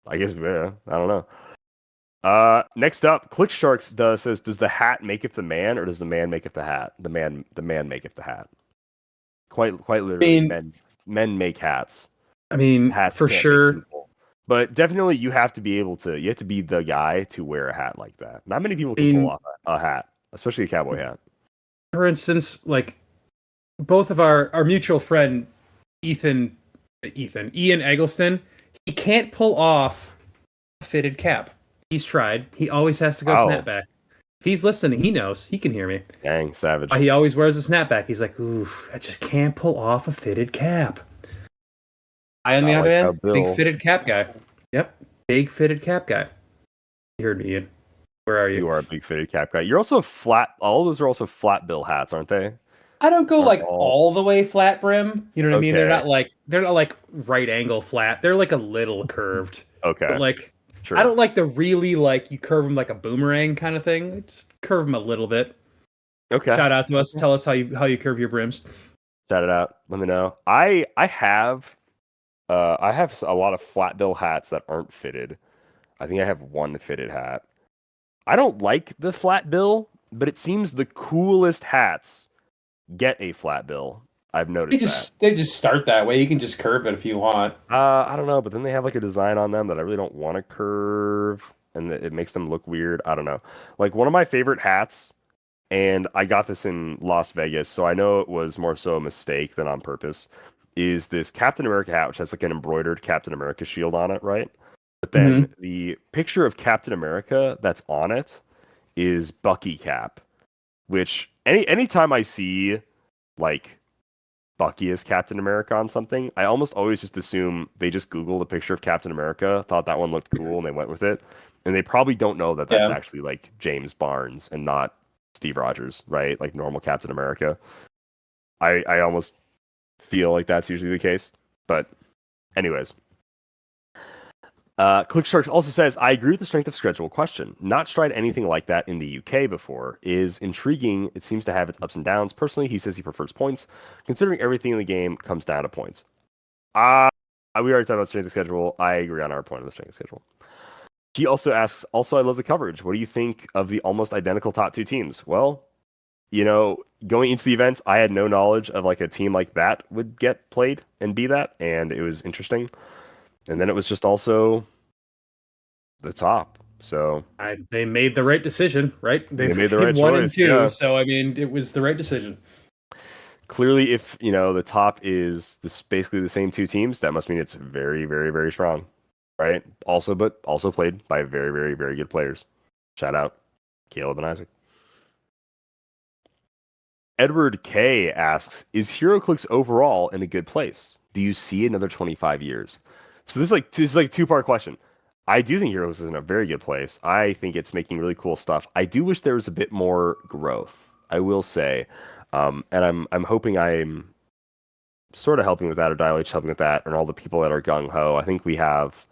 I guess, yeah. I don't know. Next up, Click Sharks says, does the hat maketh the man, or does the man maketh the hat? The man maketh the hat. Quite literally, men make hats. I mean, hats for sure. But definitely, you have to be the guy to wear a hat like that. Not many people can pull off a hat, especially a cowboy hat. For instance, like both of our mutual friend Ian Eggleston, he can't pull off a fitted cap. He's tried. He always has to go snapback. If he's listening, he knows. He can hear me. Dang, savage. He always wears a snapback. He's like, ooh, I just can't pull off a fitted cap. I, on the other hand, big fitted cap guy. Yep, big fitted cap guy. You heard me, Ian. Where are you? You are a big fitted cap guy. You're also flat. All those are also flat bill hats, aren't they? I don't go all the way flat brim. You know what I mean? They're not like right angle flat. They're like a little curved. Okay. But I don't like the really you curve them like a boomerang kind of thing. Just curve them a little bit. Okay. Shout out to us. Tell us how you curve your brims. Shout it out. Let me know. I have a lot of flat bill hats that aren't fitted. I think I have one fitted hat. I don't like the flat bill, but it seems the coolest hats get a flat bill. I've noticed they just start that way. You can just curve it if you want. I don't know, but then they have a design on them that I really don't want to curve, and it makes them look weird. I don't know. One of my favorite hats, and I got this in Las Vegas, so I know it was more so a mistake than on purpose, is this Captain America hat, which has an embroidered Captain America shield on it, right? But then the picture of Captain America that's on it is Bucky Cap, which anytime I see Bucky as Captain America on something, I almost always just assume they just Googled a picture of Captain America, thought that one looked cool, and they went with it. And they probably don't know that that's actually James Barnes and not Steve Rogers, right? Normal Captain America. I almost feel like that's usually the case. But anyways. ClickSharks also says, I agree with the strength of schedule question. Not tried anything like that in the UK before. Is intriguing. It seems to have its ups and downs. Personally, he says he prefers points. Considering everything in the game comes down to points. We already talked about strength of schedule. I agree on our point of the strength of schedule. He also asks, also, I love the coverage. What do you think of the almost identical top two teams? Well, going into the events, I had no knowledge of like a team like that would get played and be that, and it was interesting. And then it was just also the top. So They made the right decision, right? they They made the played right one and choice. two, Yeah. so I mean, it was the right decision. Clearly, if the top is this basically the same two teams, that must mean it's very, very, very strong, right? But also played by very, very, very good players. Shout out Caleb and Isaac. Edward K asks, "Is HeroClix overall in a good place? Do you see another 25 years?" So this is like two-part question. I do think HeroClix is in a very good place. I think it's making really cool stuff. I do wish there was a bit more growth. I will say, and I'm hoping I'm sort of helping with that, or Dial H helping with that, and all the people that are gung ho. I think we have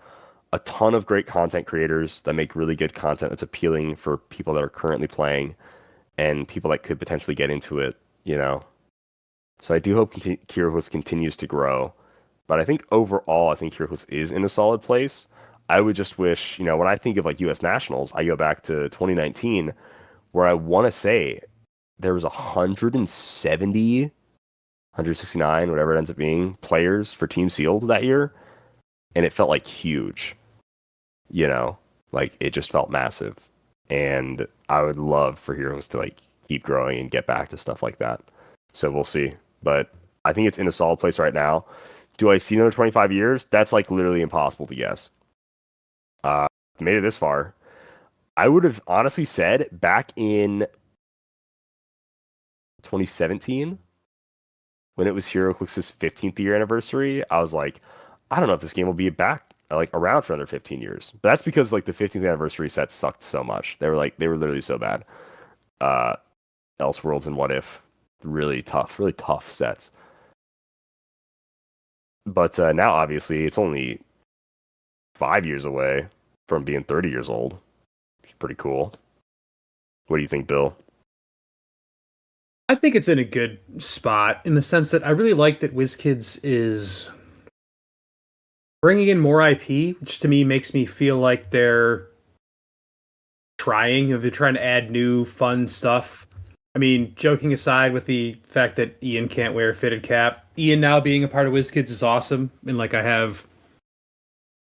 a ton of great content creators that make really good content that's appealing for people that are currently playing and people that could potentially get into it, you know. So I do hope HeroClix continues to grow. But I think overall, I think HeroClix is in a solid place. I would just wish, when I think of like U.S. Nationals, I go back to 2019, where I want to say there was 170, 169, whatever it ends up being, players for Team Sealed that year, and it felt like huge. Like it just felt massive. And I would love for Heroes to like keep growing and get back to stuff like that. So we'll see. But I think it's in a solid place right now. Do I see another 25 years? That's like literally impossible to guess. Made it this far. I would have honestly said back in 2017, when it was HeroClix's 15th year anniversary, I was like, I don't know if this game will be back like around for another 15 years. But that's because like the 15th anniversary sets sucked so much. They were literally so bad. Elseworlds and What If, really tough sets. But now obviously it's only 5 years away from being 30 years old. It's pretty cool. What do you think, Bill? I think it's in a good spot in the sense that I really like that WizKids is bringing in more IP, which to me makes me feel like they're trying. They're trying to add new fun stuff. I mean, joking aside with the fact that Ian can't wear a fitted cap, Ian now being a part of WizKids is awesome, and like I have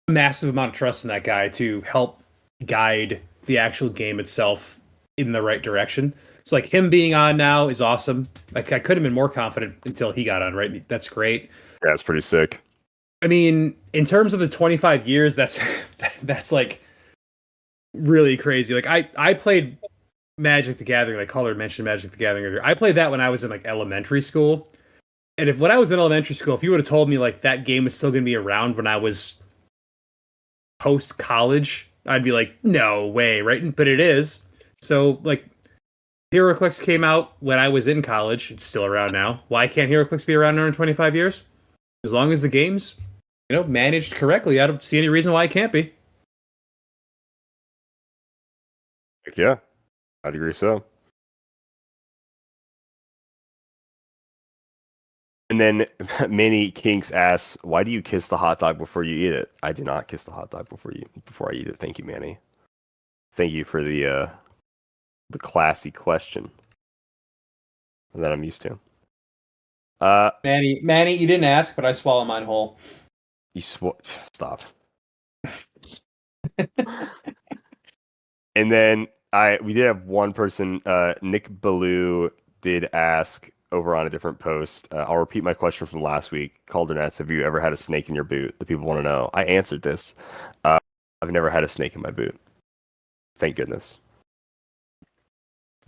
a massive amount of trust in that guy to help guide the actual game itself in the right direction. So like him being on now is awesome. Like I could have been more confident until he got on, right? That's great. Yeah, it's pretty sick. I mean, in terms of the 25 years, that's like really crazy. Like I played Magic the Gathering, like Caller mentioned Magic the Gathering earlier. I played that when I was in like elementary school. And when I was in elementary school, if you would have told me like that game was still going to be around when I was post college, I'd be like, no way, right? But it is. So like HeroClix came out when I was in college. It's still around now. Why can't HeroClix be around in 25 years? As long as the game's, managed correctly, I don't see any reason why it can't be. Heck yeah, I'd agree so. And then Manny Kinks asks, "Why do you kiss the hot dog before you eat it?" I do not kiss the hot dog before I eat it. Thank you, Manny. Thank you for the classy question that I'm used to. Manny, you didn't ask, but I swallow mine whole. Stop. And then we did have one person, Nick Ballou, did ask over on a different post. I'll repeat my question from last week. Caldernets, have you ever had a snake in your boot? The people want to know. I answered this. I've never had a snake in my boot. Thank goodness.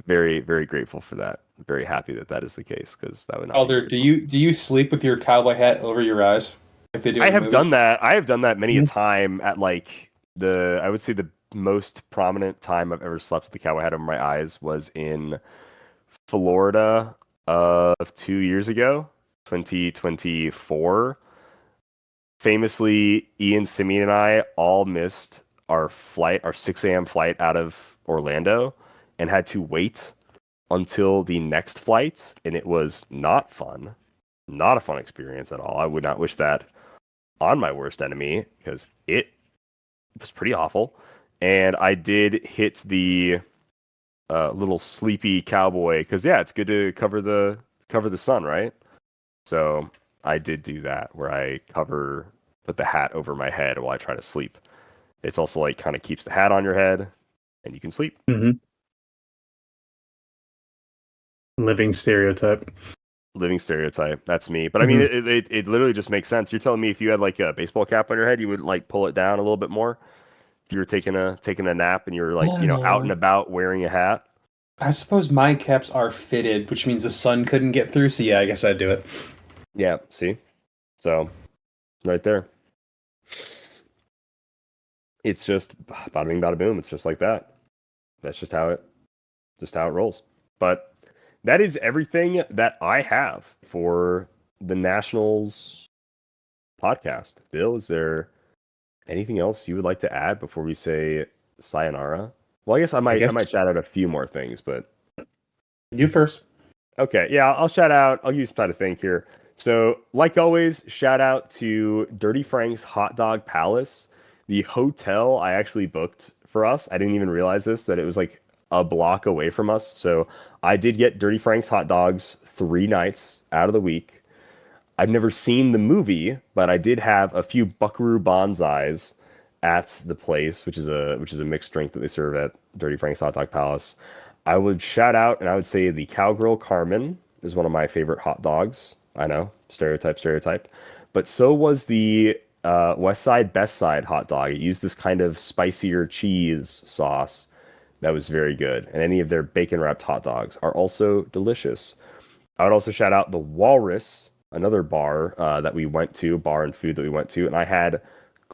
Very, very grateful for that. Very happy that is the case, because that would not. Calder, do you sleep with your cowboy hat over your eyes? Like they do. I have done that. I have done that many a time at like I would say the most prominent time I've ever slept with the cowboy hat over my eyes was in Florida of 2 years ago, 2024. Famously, Ian, Simeon, and I all missed our 6 a.m. flight out of Orlando and had to wait until the next flight, and it was not fun. Not a fun experience at all. I would not wish that on my worst enemy because it was pretty awful. And I did hit the little sleepy cowboy because yeah, it's good to cover the sun, right? So I did do that where I put the hat over my head while I try to sleep. It's also like kind of keeps the hat on your head and you can sleep. Mm-hmm. Living stereotype. Living stereotype. That's me. But I mean, it literally just makes sense. You're telling me if you had like a baseball cap on your head, you would like pull it down a little bit more. If you were taking a nap and you were like, out and about wearing a hat. I suppose my caps are fitted, which means the sun couldn't get through. So yeah, I guess I'd do it. Yeah, see? So, right there. It's just bada bing, bada boom. It's just like that. That's just how it rolls. But that is everything that I have for the Nationals podcast. Bill, is there anything else you would like to add before we say sayonara? Well, I guess I might shout out a few more things, but you first. Okay, yeah, I'll shout out. I'll use time to think here. So, like always, shout out to Dirty Frank's Hot Dog Palace, the hotel I actually booked for us. I didn't even realize that it was like a block away from us. So I did get Dirty Frank's hot dogs 3 nights out of the week. I've never seen the movie, but I did have a few Buckaroo Banzais at the place, which is a mixed drink that they serve at Dirty Frank's Hot Dog Palace. I would shout out and I would say the Cowgirl Carmen is one of my favorite hot dogs. I know, stereotype. But so was the West Side Best Side hot dog. It used this kind of spicier cheese sauce that was very good. And any of their bacon wrapped hot dogs are also delicious. I would also shout out the Walrus, another bar that we went to, bar and food that we went to, and I had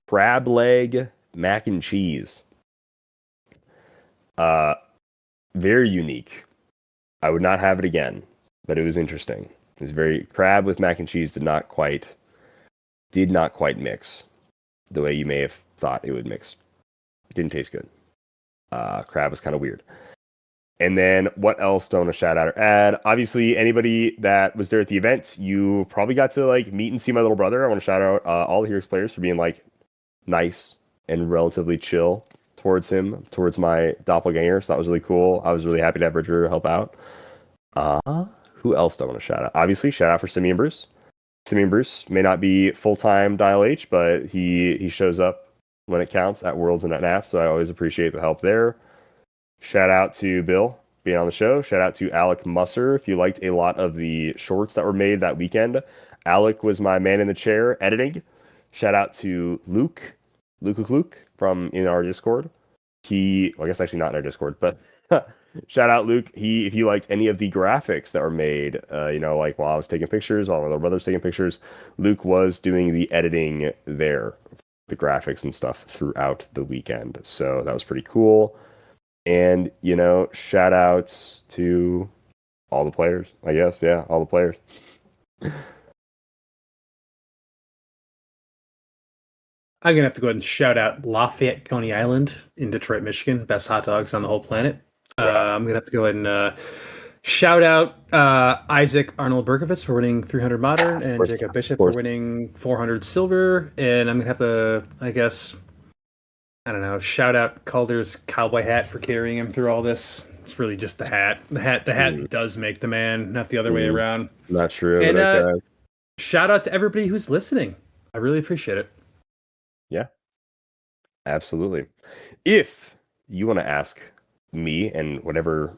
crab leg mac and cheese. Very unique. I would not have it again, but it was interesting. It was very crab with mac and cheese did not quite mix the way you may have thought it would mix. It didn't taste good. Crab was kind of weird. And then what else do I want to shout out or add? Obviously, anybody that was there at the event, you probably got to like meet and see my little brother. I want to shout out all the HeroClix players for being like nice and relatively chill towards my doppelganger. So that was really cool. I was really happy to have Bridger help out. Who else do I want to shout out? Obviously, shout out for Simeon Bruce. Simeon Bruce may not be full-time Dial H, but he shows up when it counts at Worlds and at Nats, so I always appreciate the help there. Shout out to Bill being on the show. Shout out to Alec Musser. If you liked a lot of the shorts that were made that weekend, Alec was my man in the chair editing. Shout out to Luke from in our Discord. I guess actually not in our Discord, but shout out Luke. If you liked any of the graphics that were made, like while I was taking pictures, while my little brother's taking pictures, Luke was doing the editing there, the graphics and stuff throughout the weekend. So that was pretty cool. And, shout outs to all the players, I guess. Yeah, all the players. I'm going to have to go ahead and shout out Lafayette, Coney Island in Detroit, Michigan. Best hot dogs on the whole planet. I'm going to have to go ahead and shout out Isaac Arnold Berkovitz for winning 300 Modern and Jacob Bishop for winning 400 Silver. And I'm going to have to, I guess, I don't know, shout out Calder's cowboy hat for carrying him through all this. It's really just the hat. The hat does make the man, not the other way around. Not true. And okay. Shout out to everybody who's listening. I really appreciate it. Yeah, absolutely. If you want to ask me and whatever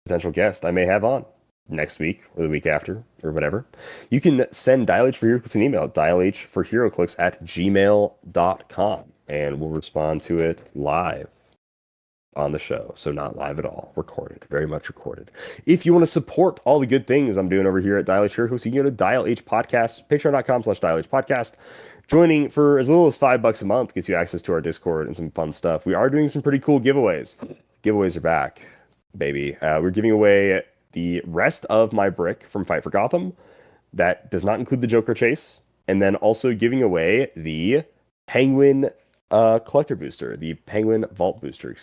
potential guest I may have on next week or the week after or whatever, you can send Dial H for HeroClix an email, dialhforheroclix@gmail.com, and we'll respond to it live on the show. So not live at all, recorded, very much recorded. If you want to support all the good things I'm doing over here at Dial H HeroClix, you can go to Dial H Podcast, patreon.com/Dial H Podcast. Joining for as little as $5 a month gets you access to our Discord and some fun stuff. We are doing some pretty cool giveaways. Giveaways are back, baby. We're giving away the rest of my brick from Fight for Gotham. That does not include the Joker chase. And then also giving away the Penguin collector booster, the Penguin Vault booster,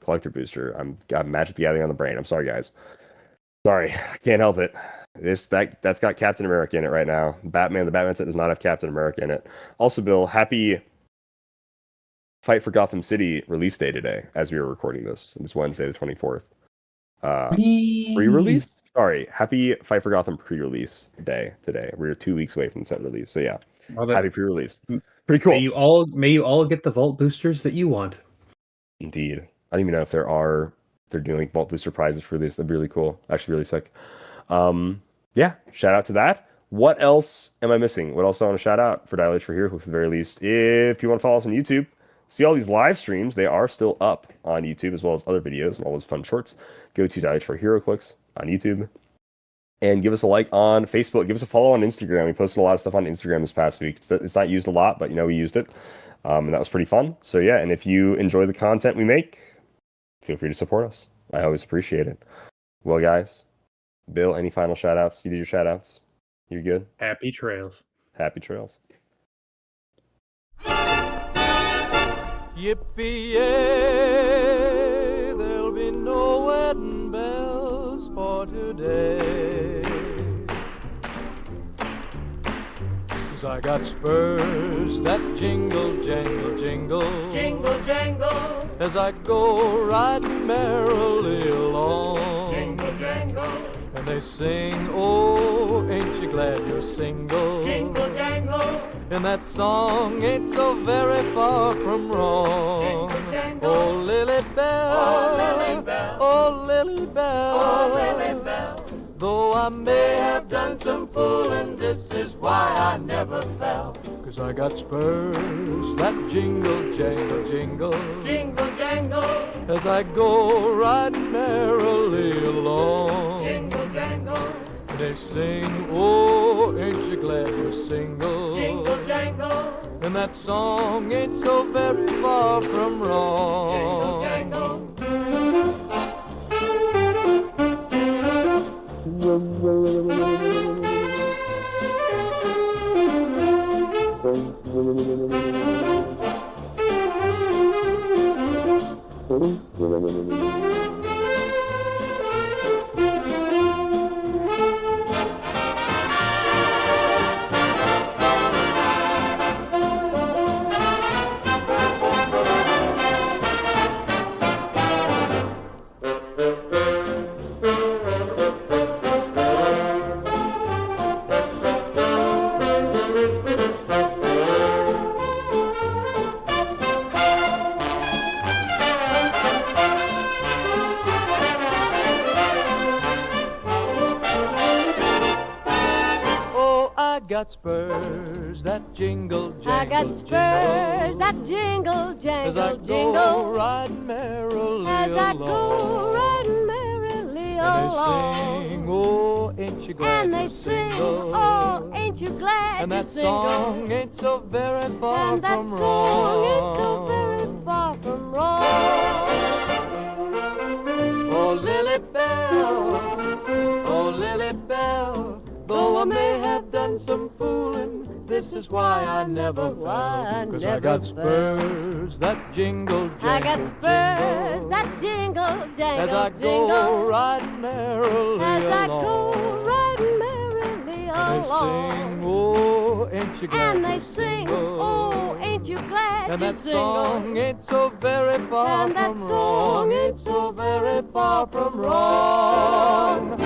collector booster. Got Magic the Gathering on the brain. I'm sorry, guys. Sorry, I can't help it. That's got Captain America in it right now. The Batman set does not have Captain America in it. Also, Bill, happy Fight for Gotham City release day today, as we were recording this. It's Wednesday the 24th. Pre-release? Sorry, happy Fight for Gotham pre-release day today. We're 2 weeks away from the set release, so yeah, happy pre-release. Pretty cool. May you all get the vault boosters that you want. Indeed. I don't even know if they're doing like vault booster prizes for this. That'd be really cool. Actually, really sick. Yeah, shout out to that. What else am I missing? What else do I want to shout out for Dial H for HeroClix at the very least? If you want to follow us on YouTube, see all these live streams. They are still up on YouTube as well as other videos and all those fun shorts. Go to Dial H for HeroClix on YouTube. And give us a like on Facebook. Give us a follow on Instagram. We posted a lot of stuff on Instagram this past week. It's not used a lot, but we used it. And that was pretty fun. So yeah, and if you enjoy the content we make, feel free to support us. I always appreciate it. Well, guys, Bill, any final shout outs? You did your shout outs? You're good? Happy trails. Happy trails. Yippee-yay, there'll be no wedding bells for today. 'Cause I got spurs that jingle, jangle, jingle. Jingle, jangle. As I go riding merrily along. Jingle, jangle. And they sing, oh, ain't you glad you're single? Jingle, jangle. And that song ain't so very far from wrong. Jingle, jangle. Oh, Lily Bell, oh, Lily Bell, oh, Lily Bell, oh, Lily Bell. Though I may have done some fooling, this is why I never fell. 'Cause I got spurs that jingle, jangle, jingle. Jingle, jangle. As I go riding merrily along. Jingle, jangle. They sing, oh, ain't you glad you're single? Jingle, jangle. And that song ain't so very far from wrong. Jingle, got spurs that jingle, jangle, I got spurs that jingle, jangle, jingle. As I go riding merrily along. And they sing, oh, ain't you glad And they you're sing, single? oh, ain't you glad And you're that single? song ain't so very far And that from song wrong. ain't so very far from wrong. Oh, Lily Bell, oh, Lily Bell, though I may have done some fooling, this is why I never fell. 'Cause I got spurs that jingle, jangle, I got spurs that jingle, jangle, as I jingle. go riding merrily As I along. go riding merrily And they along. sing, oh, ain't you glad And they you're sing, single? oh, ain't you glad And you're that single? song ain't so very far And that from song wrong. ain't Ain't so very far from wrong.